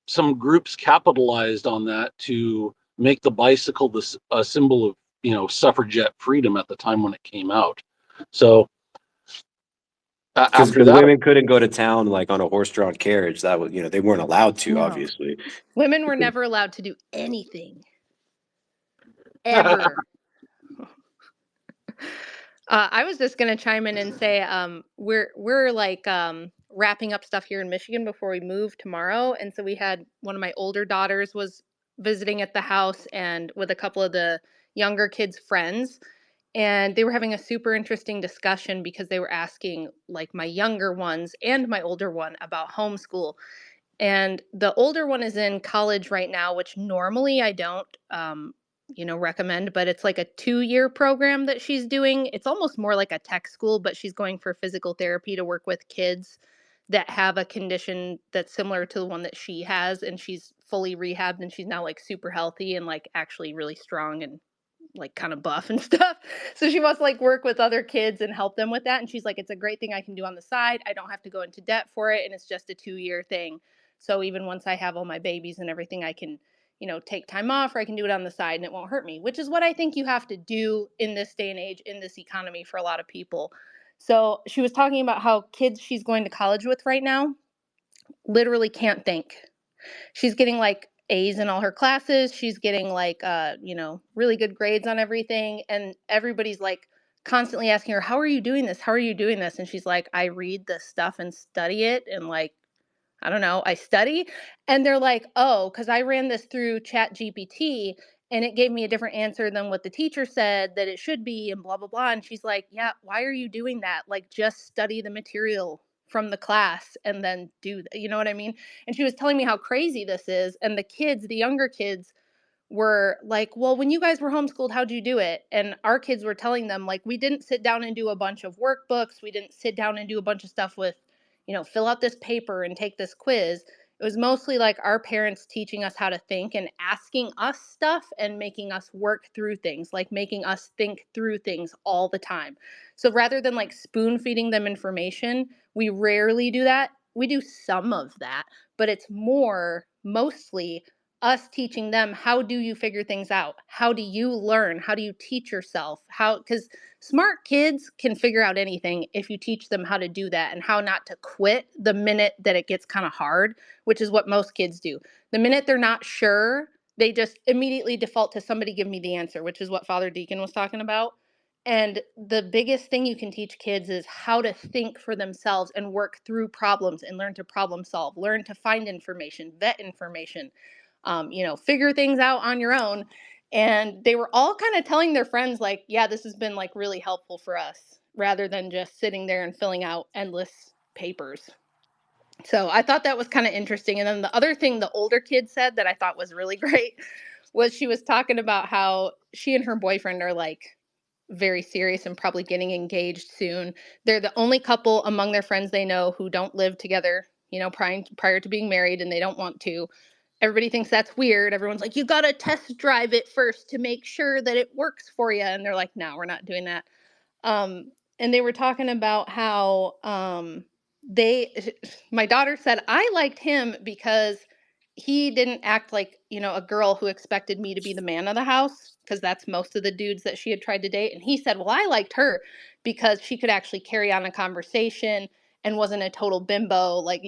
some groups capitalized on that to make the bicycle a symbol of, suffragette freedom at the time when it came out. So because women couldn't go to town like on a horse-drawn carriage. That was, they weren't allowed to, obviously. Women were never allowed to do anything. Ever. I was just gonna chime in and say we're like wrapping up stuff here in Michigan before we move tomorrow, and so we had one of my older daughters was visiting at the house and with a couple of the younger kids' friends. And they were having a super interesting discussion because they were asking like my younger ones and my older one about homeschool. And the older one is in college right now, which normally I don't, recommend, but it's like a 2-year program that she's doing. It's almost more like a tech school, but she's going for physical therapy to work with kids that have a condition that's similar to the one that she has. And she's fully rehabbed and she's now like super healthy and like actually really strong and like kind of buff and stuff. So she wants to like work with other kids and help them with that. And she's like, it's a great thing I can do on the side. I don't have to go into debt for it. And it's just a 2-year thing. So even once I have all my babies and everything, I can, take time off or I can do it on the side and it won't hurt me, which is what I think you have to do in this day and age, in this economy for a lot of people. So she was talking about how kids she's going to college with right now literally can't think. She's getting like A's in all her classes. She's getting like, really good grades on everything. And everybody's like constantly asking her, how are you doing this? How are you doing this? And she's like, I read this stuff and study it. And like, I don't know, I study. And they're like, oh, because I ran this through Chat GPT and it gave me a different answer than what the teacher said that it should be and blah, blah, blah. And she's like, yeah, why are you doing that? Like, just study the material from the class and then do, you know what I mean? And she was telling me how crazy this is. And the kids, the younger kids, were like, well, when you guys were homeschooled, how'd you do it? And our kids were telling them, like, we didn't sit down and do a bunch of workbooks. We didn't sit down and do a bunch of stuff with, fill out this paper and take this quiz. It was mostly like our parents teaching us how to think and asking us stuff and making us work through things, like making us think through things all the time. So rather than like spoon feeding them information, we rarely do that. We do some of that, but it's mostly us teaching them, how do you figure things out? How do you learn? How do you teach yourself? Because smart kids can figure out anything if you teach them how to do that and how not to quit the minute that it gets kind of hard, which is what most kids do. The minute they're not sure, they just immediately default to somebody give me the answer, which is what Father Deacon was talking about. And the biggest thing you can teach kids is how to think for themselves and work through problems and learn to problem solve, learn to find information, vet information, figure things out on your own. And they were all kind of telling their friends, like, yeah, this has been like really helpful for us rather than just sitting there and filling out endless papers. So I thought that was kind of interesting. And then the other thing the older kid said that I thought was really great was she was talking about how she and her boyfriend are like very serious and probably getting engaged soon. They're the only couple among their friends they know who don't live together, prior to being married, and they don't want to. Everybody thinks that's weird. Everyone's like, you got to test drive it first to make sure that it works for you. And they're like, no, we're not doing that. And they were talking about how my daughter said, I liked him because he didn't act like, a girl who expected me to be the man of the house, because that's most of the dudes that she had tried to date. And he said, well, I liked her because she could actually carry on a conversation and wasn't a total bimbo. Like,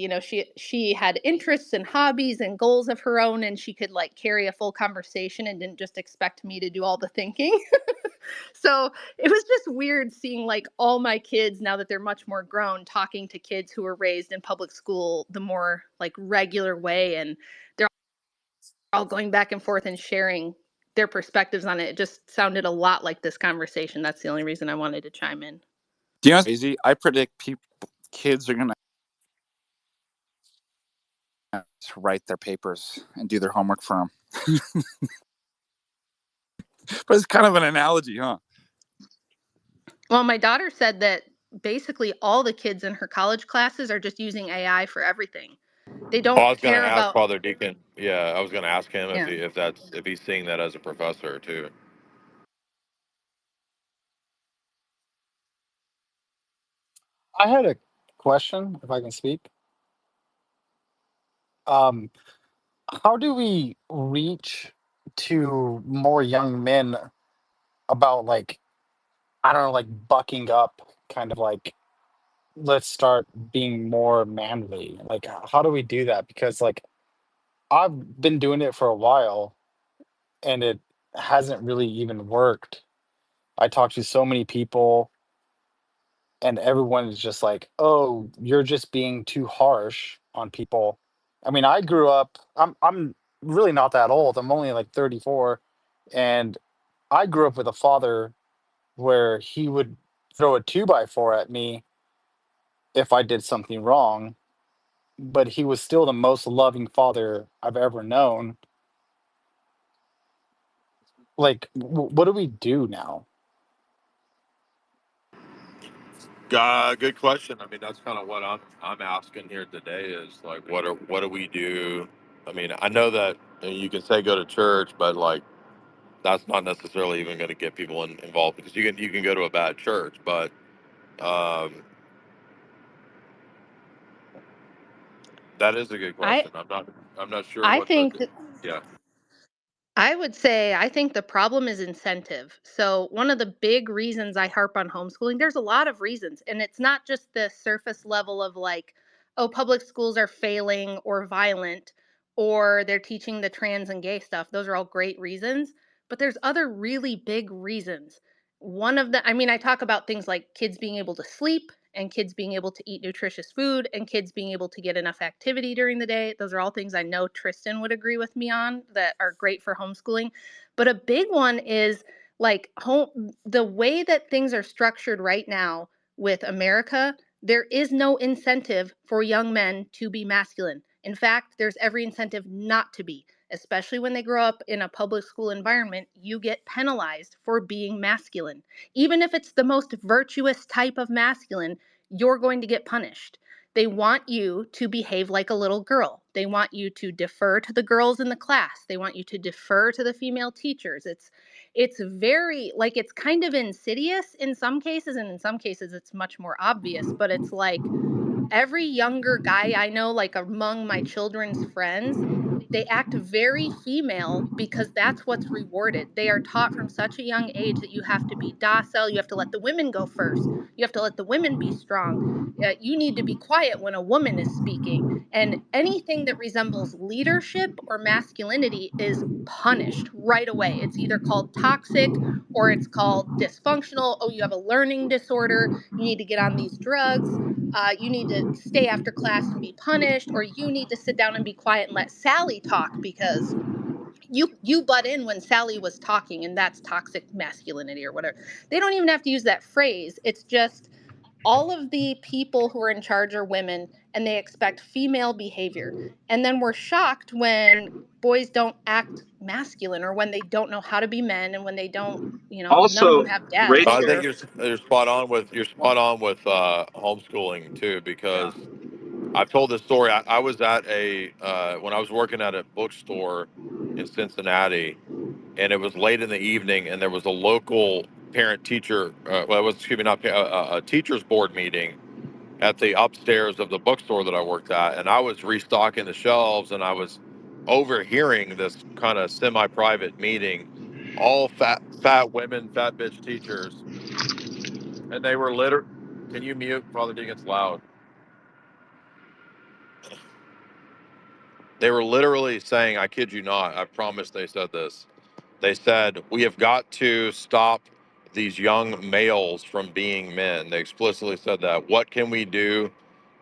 she had interests and hobbies and goals of her own, and she could like carry a full conversation and didn't just expect me to do all the thinking. So it was just weird seeing like all my kids, now that they're much more grown, talking to kids who were raised in public school the more like regular way. And they're all going back and forth and sharing their perspectives on it. It just sounded a lot like this conversation. That's the only reason I wanted to chime in. Do you know what's crazy? I predict kids are gonna write their papers and do their homework for them. But it's kind of an analogy, huh? Well, my daughter said that basically all the kids in her college classes are just using AI for everything. They I don't was going to care ask about, Father Deacon. Yeah, I was going to ask him yeah. if he's seeing that as a professor too. I had a question, if I can speak. Um, how do we reach to more young men about like, I don't know, like bucking up, kind of like, let's start being more manly. Like, how do we do that? Because like I've been doing it for a while and it hasn't really even worked. I talked to so many people and everyone is just like, "Oh, you're just being too harsh on people." I mean, I grew up. I'm really not that old. I'm only like 34, and I grew up with a father where he would throw a 2x4 at me if I did something wrong, but he was still the most loving father I've ever known. Like, what do we do now? Good question. I mean, that's kind of what I'm asking here today is like, what do we do? I mean, I know that you can say go to church, but like that's not necessarily even going to get people involved because you can go to a bad church, but um, that is a good I question. I'm not sure I what the think yeah. I would say I think the problem is incentive. So, one of the big reasons I harp on homeschooling, there's a lot of reasons, and it's not just the surface level of like, oh, public schools are failing or violent or they're teaching the trans and gay stuff. Those are all great reasons, but there's other really big reasons. One of the, I mean, I talk about things like kids being able to sleep and kids being able to eat nutritious food and kids being able to get enough activity during the day. Those are all things I know Tristan would agree with me on that are great for homeschooling. But a big one is like the way that things are structured right now with America, there is no incentive for young men to be masculine. In fact, there's every incentive not to be, especially when they grow up in a public school environment. You get penalized for being masculine. Even if it's the most virtuous type of masculine, you're going to get punished. They want you to behave like a little girl. They want you to defer to the girls in the class. They want you to defer to the female teachers. It's very like it's kind of insidious in some cases, and in some cases it's much more obvious, but it's like every younger guy I know, like among my children's friends, they act very female because that's what's rewarded. They are taught from such a young age that you have to be docile. You have to let the women go first. You have to let the women be strong. You need to be quiet when a woman is speaking. And anything that resembles leadership or masculinity is punished right away. It's either called toxic or it's called dysfunctional. Oh, you have a learning disorder. You need to get on these drugs. You need to stay after class and be punished, or you need to sit down and be quiet and let Sally talk because you butt in when Sally was talking, and that's toxic masculinity or whatever. They don't even have to use that phrase. It's just all of the people who are in charge are women, and they expect female behavior. And then we're shocked when boys don't act masculine or when they don't know how to be men and when they don't, none of them Also, have dads. I Rachel, think you're spot on with homeschooling too yeah. because I've told this story. I was at a when I was working at a bookstore in Cincinnati, and it was late in the evening, and there was a local parent teacher. Well, it was excuse me, not a teachers board meeting at the upstairs of the bookstore that I worked at, and I was restocking the shelves, and I was overhearing this kind of semi-private meeting, all fat women, fat bitch teachers, and they were literally. Can you mute, Father Deacon? It's loud. They were literally saying, I kid you not, I promise they said this. They said, we have got to stop these young males from being men. They explicitly said that. What can we do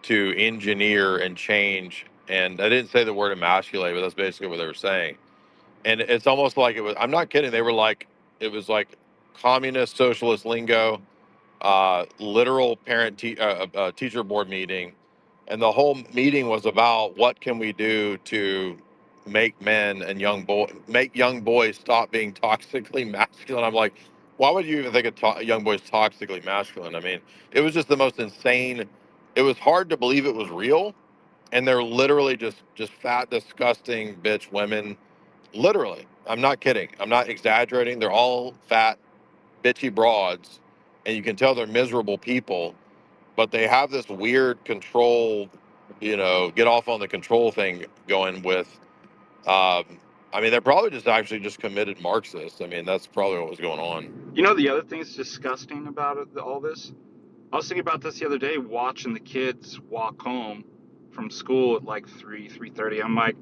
to engineer and change? And I didn't say the word emasculate, but that's basically what they were saying. And it's almost like it was, I'm not kidding. They were like, it was like communist socialist lingo, literal teacher board meeting, and the whole meeting was about what can we do to make men and make young boys stop being toxically masculine. I'm like, why would you even think of young boys toxically masculine? I mean, it was just the most insane. It was hard to believe it was real, and they're literally just fat, disgusting bitch women. Literally, I'm not kidding. I'm not exaggerating. They're all fat, bitchy broads, and you can tell they're miserable people, but they have this weird control, get off on the control thing going with. Um, I mean, they're probably just actually just committed Marxists. I mean, that's probably what was going on. You know the other thing that's disgusting about all this? I was thinking about this the other day, watching the kids walk home from school at like 3:30. I'm like,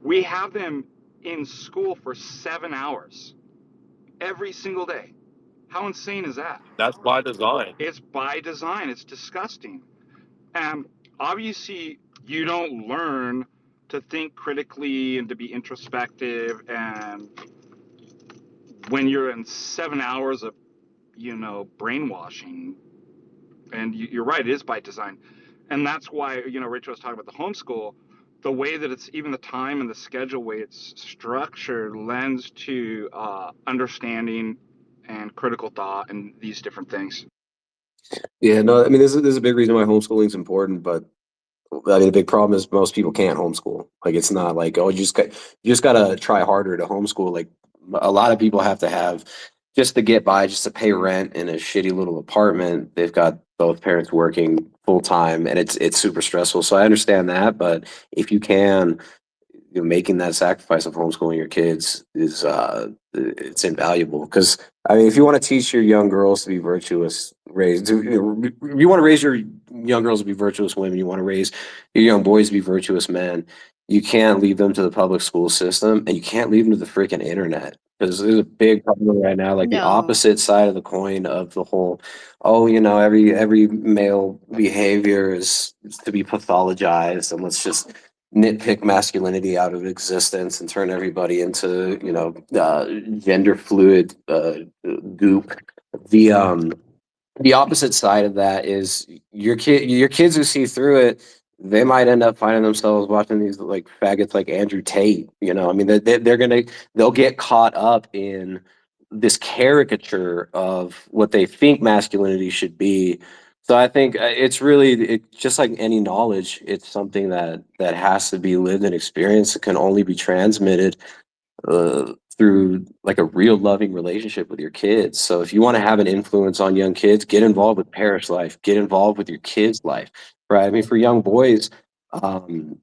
we have them in school for 7 hours every single day. How insane is that? That's by design. It's by design. It's disgusting. And obviously, you don't learn to think critically and to be introspective. And when you're in 7 hours of, brainwashing, and you're right, it is by design. And that's why, Rachel was talking about the homeschool. The way that it's, even the time and the schedule way it's structured, lends to understanding and critical thought and these different things. Yeah, no, I mean, this is a big reason why homeschooling is important, but I mean, the big problem is most people can't homeschool. Like, it's not like, oh, you just gotta try harder to homeschool. Like, a lot of people have to have, just to get by, just to pay rent in a shitty little apartment. They've got both parents working full time, and it's super stressful. So I understand that, but if you can, making that sacrifice of homeschooling your kids is it's invaluable. Because I mean, if you want to teach your young girls to be virtuous, you want to raise your young girls to be virtuous women, you want to raise your young boys to be virtuous men, you can't leave them to the public school system, and you can't leave them to the freaking internet. Because there's a big problem right now, like the No. opposite side of the coin of the whole, oh, every male behavior is to be pathologized, and let's just nitpick masculinity out of existence and turn everybody into gender fluid goop. The opposite side of that is your kids who see through it, they might end up finding themselves watching these like faggots like Andrew Tate. I mean, they'll get caught up in this caricature of what they think masculinity should be. So I think it's just like any knowledge. It's something that has to be lived and experienced. It can only be transmitted through like a real loving relationship with your kids. So if you want to have an influence on young kids, get involved with parish life, get involved with your kids' life, right? I mean, for young boys, um,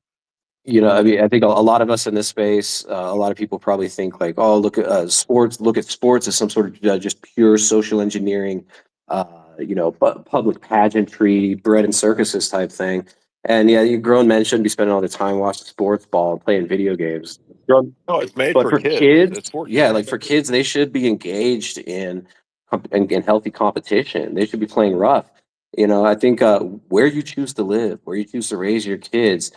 I mean, I think a lot of us in this space, a lot of people probably think like, oh, look at sports as some sort of just pure social engineering, public pageantry, bread and circuses type thing. And yeah, you grown men shouldn't be spending all their time watching sports ball and playing video games. No, it's made But for for kids. It's kids, for yeah, kids. like for kids, they should be engaged in healthy competition. They should be playing rough. I think where you choose to live, where you choose to raise your kids,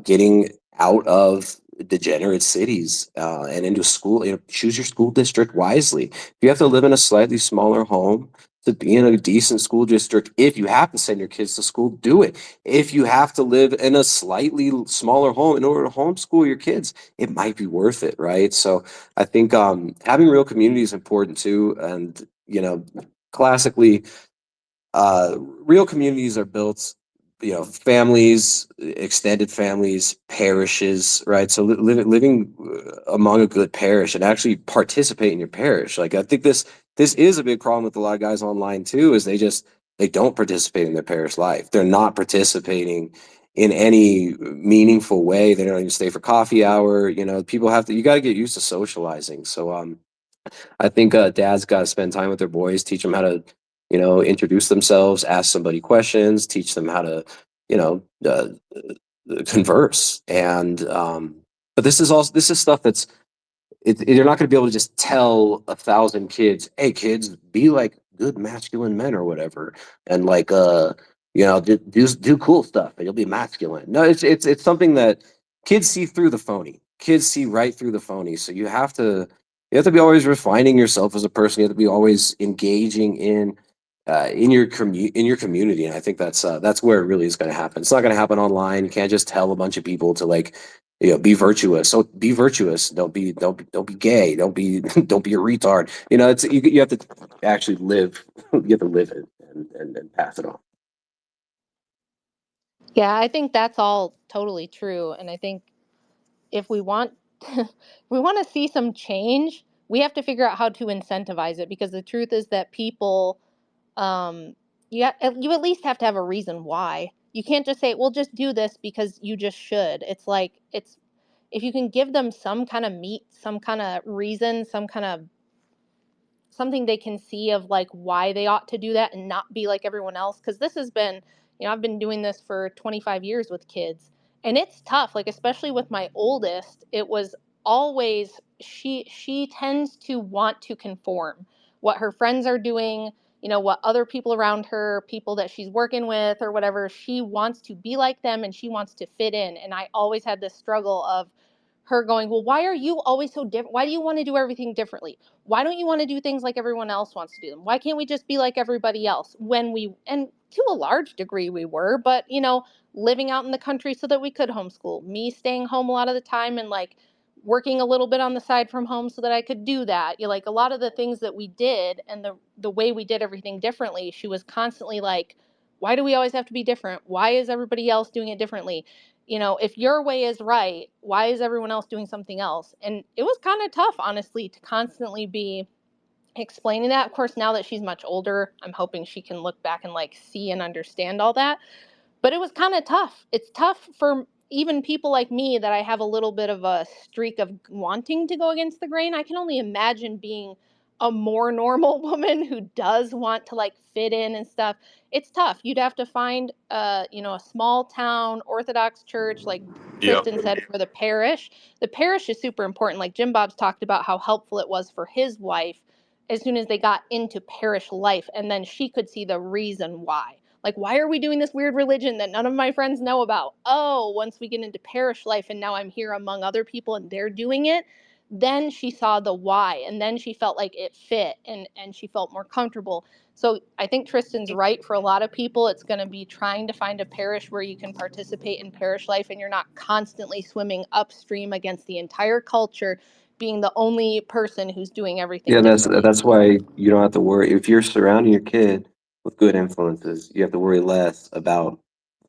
getting out of degenerate cities and into school, choose your school district wisely. If you have to live in a slightly smaller home to be in a decent school district, if you have to send your kids to school, do it. If you have to live in a slightly smaller home in order to homeschool your kids, it might be worth it, right? So I think having real community is important too. And, classically, real communities are built, families, extended families, parishes, right? So living among a good parish and actually participate in your parish. Like I think this is a big problem with a lot of guys online too, is they don't participate in their parish life. They're not participating in any meaningful way. They don't even stay for coffee hour. People you got to get used to socializing. So I think dads got to spend time with their boys, teach them how to, introduce themselves, ask somebody questions, teach them how to, you know, uh, converse. And but this is stuff that's you're not going to be able to just tell 1,000 kids, "Hey, kids, be like good masculine men or whatever," and like do cool stuff, and you'll be masculine. No, it's something that kids see through the phony. Kids see right through the phony. So you have to be always refining yourself as a person. You have to be always engaging in your community, and I think that's where it really is going to happen. It's not going to happen online. You can't just tell a bunch of people to like be virtuous. So be virtuous. Don't be gay. Don't be don't be a retard. It's you have to actually live. You have to live it and pass it on. Yeah, I think that's all totally true. And I think if we want if we want to see some change, we have to figure out how to incentivize it, because the truth is that people you at least have to have a reason why. You can't just say, "Well, just do this because you just should." It's like it's if you can give them some kind of meat, some kind of reason, some kind of something they can see of like why they ought to do that and not be like everyone else. Because this has been, I've been doing this for 25 years with kids, and it's tough. Like especially with my oldest, it was always she tends to want to conform what her friends are doing. you know, what other people around her, people that she's working with or whatever, she wants to be like them and she wants to fit in. And I always had this struggle of her going, well, why are you always so different? Why do you want to do everything differently? Why don't you want to do things like everyone else wants to do them? Why can't we just be like everybody else? When we, and to a large degree we were, but you know, living out in the country so that we could homeschool, me staying home a lot of the time and like working a little bit on the side from home so that I could do that. You know, like a lot of the things that we did and the way we did everything differently, she was constantly like, why do we always have to be different? Why is everybody else doing it differently? You know, if your way is right, why is everyone else doing something else? And it was kind of tough, honestly, to constantly be explaining that. Of course, now that she's much older, I'm hoping she can look back and like see and understand all that. But it was kind of tough. It's tough for even people like me that I have a little bit of a streak of wanting to go against the grain. I can only imagine being a more normal woman who does want to like fit in and stuff. It's tough. You'd have to find you know, a small town Orthodox church like Yeah. Tristan said for the parish. The parish is super important. Like Jim Bob's talked about how helpful it was for his wife as soon as they got into parish life, and then she could see the reason why. Like, why are we doing this weird religion that none of my friends know about? Oh, once we get into parish life and now I'm here among other people and they're doing it, then she saw the why, and then she felt like it fit, and she felt more comfortable. So I think Tristan's right. For a lot of people, it's going to be trying to find a parish where you can participate in parish life and you're not constantly swimming upstream against the entire culture, being the only person who's doing everything Yeah, differently. that's why you don't have to worry if you're surrounding your kid with good influences. You have to worry less about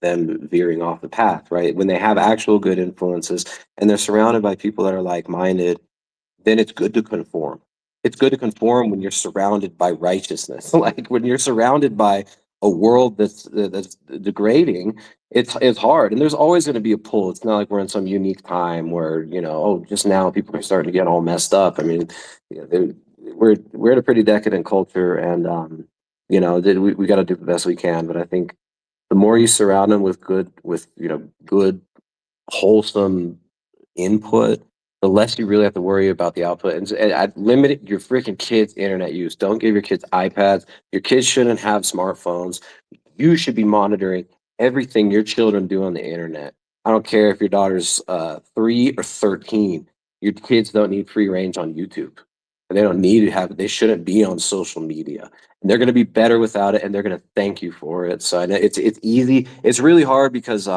them veering off the path, right? When they have actual good influences and they're surrounded by people that are like-minded, then it's good to conform. It's good to conform when you're surrounded by righteousness. Like when you're surrounded by a world that's degrading, it's hard. And there's always going to be a pull. It's not like we're in some unique time where, you know, oh, just now people are starting to get all messed up. I mean, you know, we're in a pretty decadent culture, and you know, we got to do the best we can. But I think the more you surround them with you know, good, wholesome input, the less you really have to worry about the output. And I limit your freaking kids' internet use. Don't give your kids iPads. Your kids shouldn't have smartphones. You should be monitoring everything your children do on the internet. I don't care if your daughter's 3 or 13. Your kids don't need free range on YouTube. And they don't need to have, they shouldn't be on social media. And they're going to be better without it, and they're going to thank you for it. So I know it's easy. It's really hard because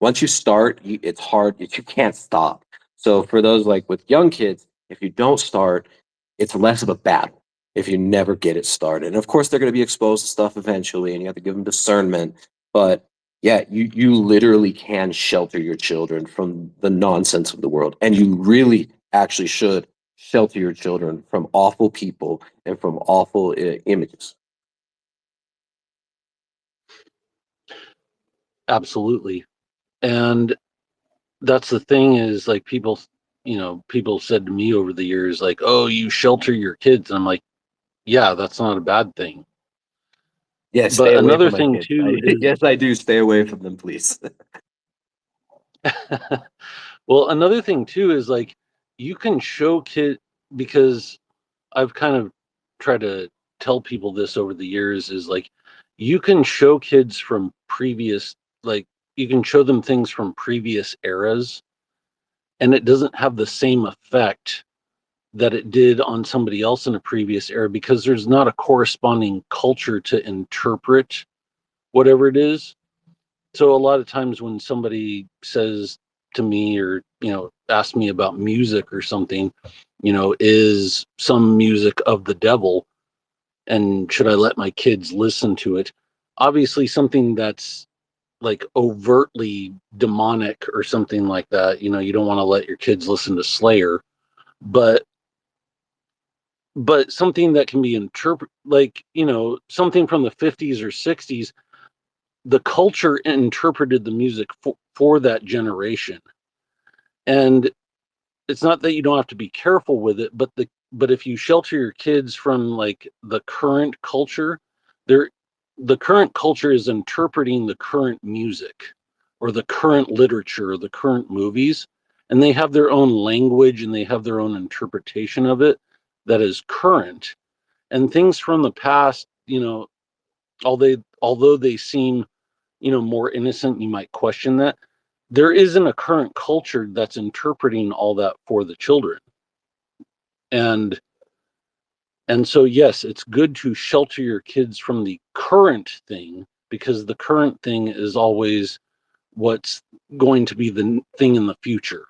once you start, it's hard. You can't stop. So for those like with young kids, if you don't start, it's less of a battle if you never get it started. And of course, they're going to be exposed to stuff eventually, and you have to give them discernment. But yeah, you literally can shelter your children from the nonsense of the world, and you really actually should shelter your children from awful people and from awful images. Absolutely. And that's the thing is like people, you know, people said to me over the years, like, oh, you shelter your kids. And I'm like, yeah, that's not a bad thing. Yes, stay But away another from my thing kids. too is, Yes, I do. Stay away from them, please. well, another thing too is like you can show kid, because I've kind of tried to tell people this over the years, is like you can show kids from previous, like you can show them things from previous eras, and it doesn't have the same effect that it did on somebody else in a previous era, because there's not a corresponding culture to interpret whatever it is. So a lot of times when somebody says to me, or you know, asks me about music or something, you know, is some music of the devil, and should I let my kids listen to it? Obviously something that's like overtly demonic or something like that, you know, you don't want to let your kids listen to Slayer. but but something that can be interpreted, like, you know, something from the 50s or 60s, the culture interpreted the music for that generation. And it's not that you don't have to be careful with it, but if you shelter your kids from like the current culture, they're the current culture is interpreting the current music or the current literature or the current movies, and they have their own language and they have their own interpretation of it that is current. And things from the past, you know, although they seem, more innocent, you might question that. There isn't a current culture that's interpreting all that for the children. And so, yes, it's good to shelter your kids from the current thing, because the current thing is always what's going to be the thing in the future.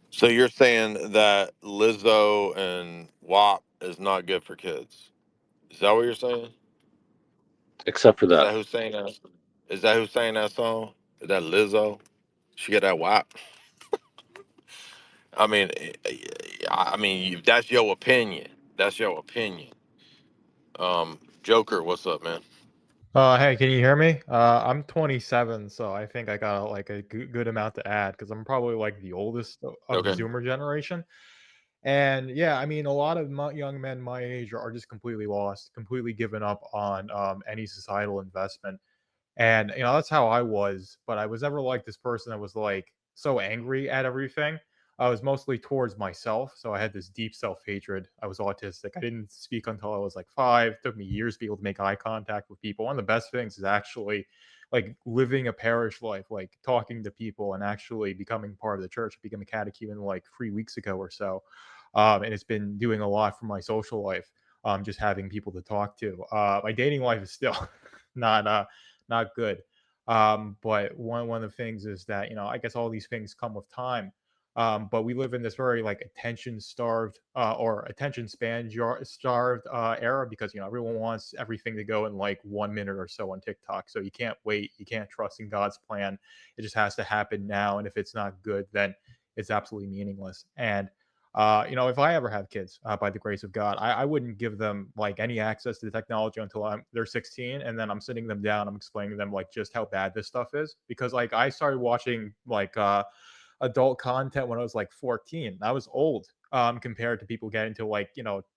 So you're saying that Lizzo and WAP is not good for kids? Is that what you're saying? Except for Is that. that who's saying that? Is that who's saying that song? Is that Lizzo? She got that WAP. I mean, that's your opinion. That's your opinion. Joker, what's up, man? Hey, can you hear me? I'm 27, so I think I got like a good amount to add because I'm probably like the oldest of the Okay. Zoomer generation. And yeah, I mean, a lot of young men my age are just completely lost, completely given up on any societal investment. And that's how I was, but I was never like this person that was like so angry at everything. I was mostly towards myself, so I had this deep self-hatred. I was autistic. I didn't speak until I was like 5. It took me years to be able to make eye contact with people. One of the best things is actually like living a parish life, like talking to people and actually becoming part of the church. I became a catechumen like 3 weeks ago or so. And it's been doing a lot for my social life. Just having people to talk to. My dating life is still not not good. But one of the things is that I guess all these things come with time. But we live in this very like attention starved or attention span starved era because everyone wants everything to go in like 1 minute or so on TikTok. So you can't wait. You can't trust in God's plan. It just has to happen now. And if it's not good, then it's absolutely meaningless. And if I ever have kids, by the grace of God, I wouldn't give them like any access to the technology until they're 16, and then I'm sitting them down, I'm explaining to them like just how bad this stuff is, because like I started watching like adult content when I was like 14. I was old compared to people getting to like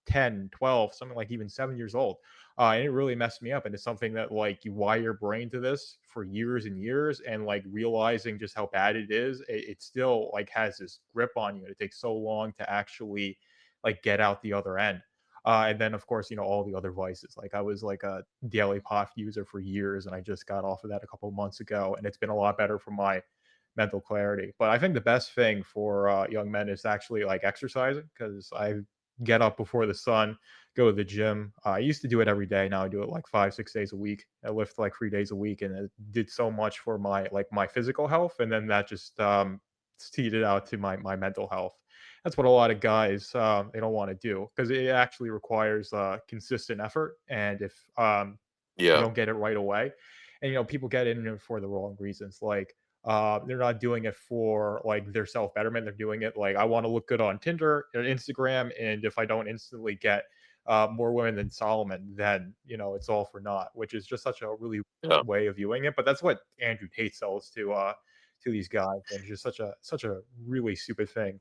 10, 12, something like even 7 years old. And it really messed me up. And it's something that like you wire your brain to this for years and years, and like realizing just how bad it is, it still like has this grip on you. And it takes so long to actually like get out the other end. And then of course, all the other vices. Like I was like a daily pot user for years, and I just got off of that a couple of months ago, and it's been a lot better for my mental clarity. But I think the best thing for young men is actually like exercising, because I get up before the sun, go to the gym. I used to do it every day. Now I do it like 5, 6 days a week. I lift like 3 days a week, and it did so much for my physical health, and then that just seeded out to my mental health. That's what a lot of guys they don't want to do, because it actually requires consistent effort, and if you Yeah. don't get it right away, and people get in it for the wrong reasons, like they're not doing it for like their self betterment. They're doing it like, I want to look good on Tinder or Instagram, and if I don't instantly get more women than Solomon, then it's all for naught, which is just such a really Yeah. way of viewing it. But that's what Andrew Tate sells to these guys, and it's just such a really stupid thing.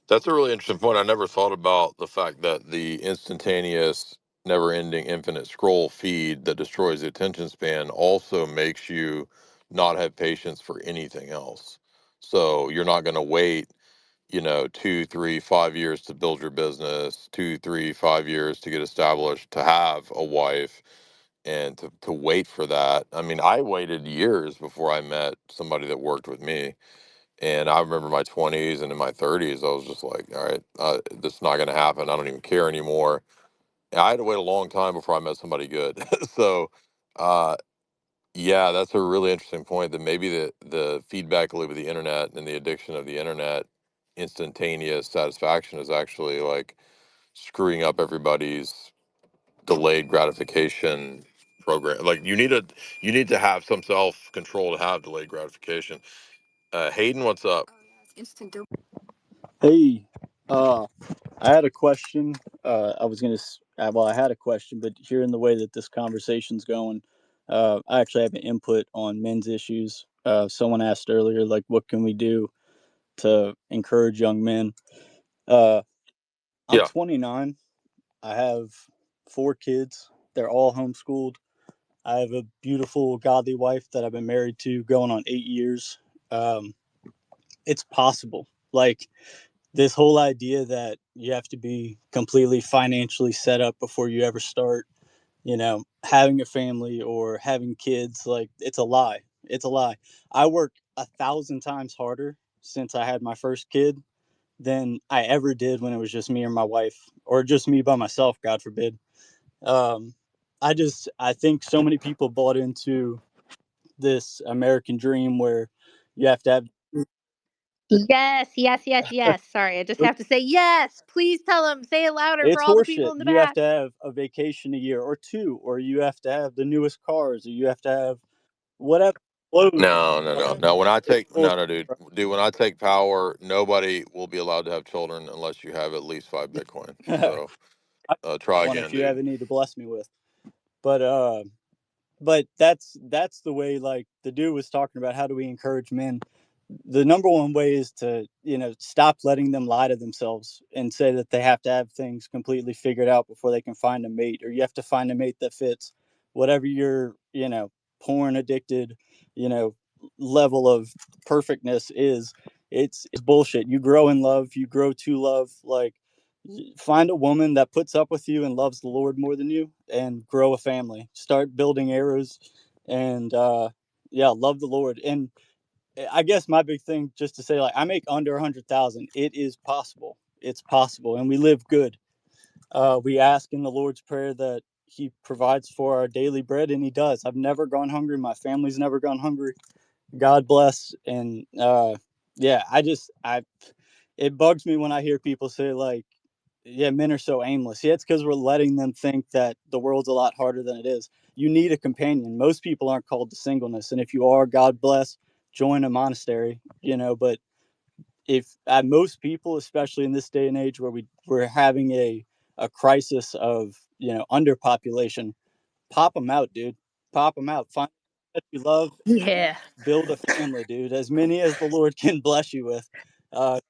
That's a really interesting point. I never thought about the fact that the instantaneous, never ending, infinite scroll feed that destroys the attention span also makes you not have patience for anything else. So you're not going to wait, 2, 3, 5 years to build your business, 2, 3, 5 years to get established, to have a wife, and to wait for that. I mean, I waited years before I met somebody that worked with me. And I remember my 20s and in my 30s, I was just like, all right, this is not going to happen. I don't even care anymore. And I had to wait a long time before I met somebody good. So, uh, yeah, that's a really interesting point, that maybe the feedback loop of the internet and the addiction of the internet, instantaneous satisfaction, is actually like screwing up everybody's delayed gratification program. Like you need to have some self control to have delayed gratification. Hayden, what's up? Hey, I had a question. Well, I had a question, but hearing the way that this conversation's going, I actually have an input on men's issues. Someone asked earlier, like, what can we do to encourage young men? Uh, I'm Yeah. 29. I have 4 kids. They're all homeschooled. I have a beautiful, godly wife that I've been married to going on 8 years. Um, it's possible. Like this whole idea that you have to be completely financially set up before you ever start, having a family or having kids, like it's a lie. It's a lie. I work 1,000 times harder since I had my first kid than I ever did when it was just me or my wife, or just me by myself, God forbid. Um, I think so many people bought into this American dream where you have to have. Yes, yes, yes, yes. Sorry, I just have to say yes. Please tell them. Say it louder for It's all the people horseshit. in the You have back. to have a vacation a year or two, or you have to have the newest cars, or you have to have whatever clothes. No. When I It's take bullshit, dude. When I take power, nobody will be allowed to have children unless you have at least 5 Bitcoin. bro. So I try want again, if you dude. ever need to bless me with. But that's the way, like the dude was talking about, how do we encourage men? The number one way is to stop letting them lie to themselves and say that they have to have things completely figured out before they can find a mate, or you have to find a mate that fits whatever your porn addicted you know level of perfectness is. It's bullshit. You grow in love, you grow to love. Like, find a woman that puts up with you and loves the Lord more than you, and grow a family, start building arrows, and yeah, love the Lord. And I guess my big thing, just to say, like, I make under 100,000. It is possible. It's possible, and we live good. We ask in the Lord's Prayer that He provides for our daily bread, and He does. I've never gone hungry. My family's never gone hungry. God bless. And yeah, it bugs me when I hear people say, like, yeah, men are so aimless. Yeah, it's because we're letting them think that the world's a lot harder than it is. You need a companion. Most people aren't called to singleness, and if you are, God bless. Join a monastery, But if most people, especially in this day and age where we're having a crisis of underpopulation, pop them out, dude. Pop them out. Find that you love, Yeah. build a family, dude. As many as the Lord can bless you with. Uh,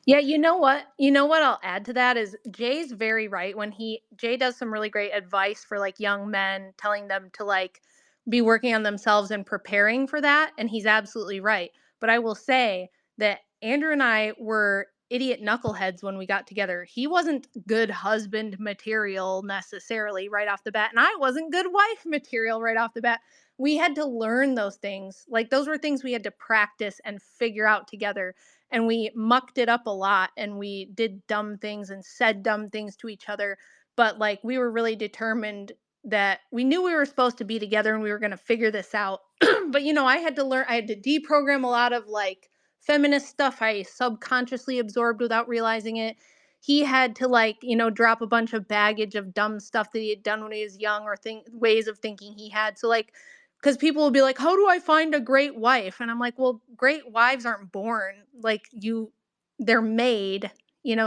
Yeah, you know what? You know what I'll add to that is Jay's very right when Jay does some really great advice for like young men, telling them to like be working on themselves and preparing for that, and he's absolutely right. But I will say that Andrew and I were idiot knuckleheads when we got together. He wasn't good husband material necessarily right off the bat, and I wasn't good wife material right off the bat. We had to learn those things. Like, those were things we had to practice and figure out together, and we mucked it up a lot, and we did dumb things and said dumb things to each other, but like we were really determined that we knew we were supposed to be together and we were going to figure this out. But I had to learn, I had to deprogram a lot of like feminist stuff I subconsciously absorbed without realizing it. He had to like drop a bunch of baggage of dumb stuff that he had done when he was young, or ways of thinking he had. So like, because people will be like, how do I find a great wife? And I'm like, well, great wives aren't born. Like, they're made.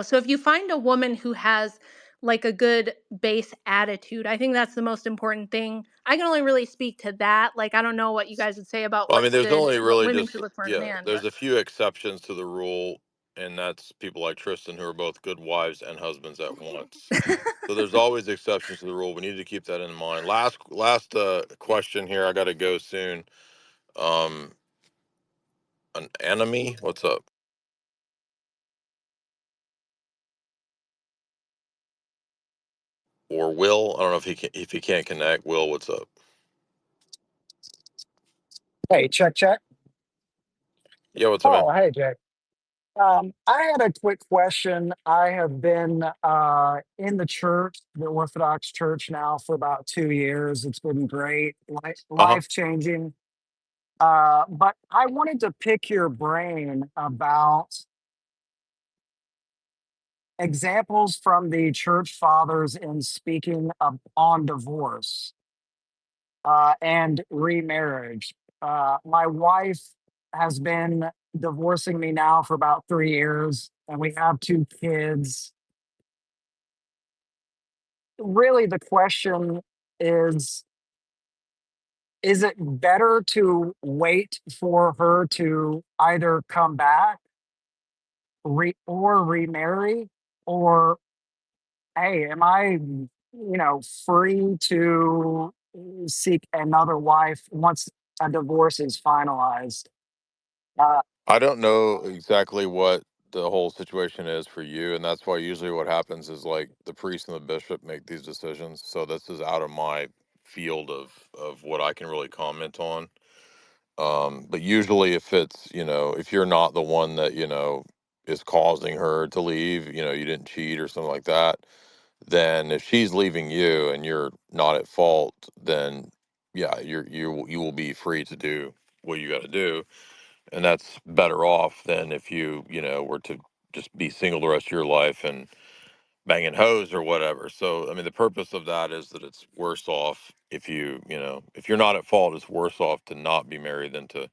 So if you find a woman who has like a good base attitude, I think that's the most important thing. I can only really speak to that. Like, I don't know what you guys would say about Well, I mean, there's only what really women just should look for in a man, there's but a few exceptions to the rule, and that's people like Tristan who are both good wives and husbands at once. So there's always exceptions to the rule. We need to keep that in mind. Last question here. I got to go soon. Um, an enemy. What's up? Or Will? I don't know if he can't connect. Will, what's up? Hey, check, check. Yeah, what's up, man? Oh, hey, Jay. I had a quick question. I have been in the church, the Orthodox Church, now for about 2 years. It's been great, Uh huh. life changing. But I wanted to pick your brain about examples from the church fathers in speaking on divorce and remarriage. My wife has been divorcing me now for about 3 years, and we have 2 kids. Really, the question is is it better to wait for her to either come back or remarry, or hey, am I, free to seek another wife once a divorce is finalized? I don't know exactly what the whole situation is for you, and that's why usually what happens is like the priest and the bishop make these decisions. So this is out of my field of what I can really comment on. But usually, if it's if you're not the one that is causing her to leave, you didn't cheat or something like that, then if she's leaving you and you're not at fault, then yeah, you will be free to do what you got to do, and that's better off than if you were to just be single the rest of your life and banging hoes or whatever. So I mean, the purpose of that is that it's worse off if if you're not at fault, it's worse off to not be married than to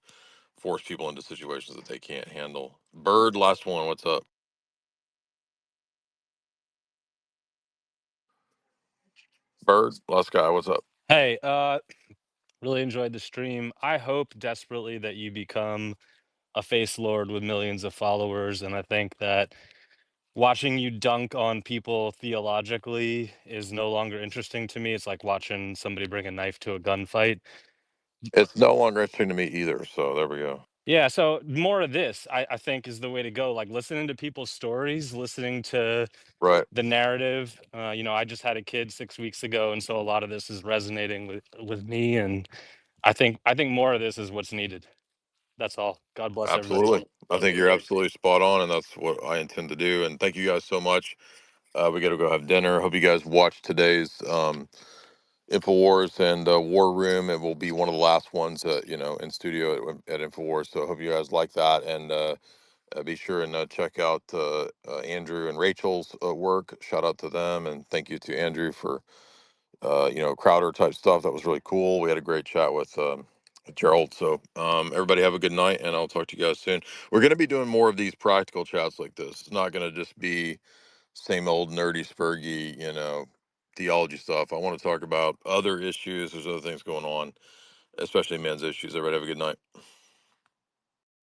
force people into situations that they can't handle. Bird, last one. What's up? Bird, last guy. What's up? Hey, really enjoyed the stream. I hope desperately that you become a face lord with millions of followers. And I think that watching you dunk on people theologically is no longer interesting to me. It's like watching somebody bring a knife to a gunfight. It's no longer interesting to me either. So there we go. Yeah, so more of this, I think, is the way to go. Like listening to people's stories, listening to Right. the narrative. I just had a kid 6 weeks ago, and so a lot of this is resonating with me. And I think more of this is what's needed. That's all. God bless everybody. Absolutely. I think you're absolutely spot on, and that's what I intend to do. And thank you guys so much. We got to go have dinner. Hope you guys watch today's Infowars and War Room. It will be one of the last ones, in studio at Infowars. So I hope you guys like that, and be sure and check out Andrew and Rachel's work. Shout out to them, and thank you to Andrew for Crowder type stuff. That was really cool. We had a great chat with Gerald. So everybody have a good night, and I'll talk to you guys soon. We're going to be doing more of these practical chats like this. It's not going to just be same old nerdy spurgy, theology stuff. I want to talk about other issues. There's other things going on, especially men's issues. Everybody have a good night.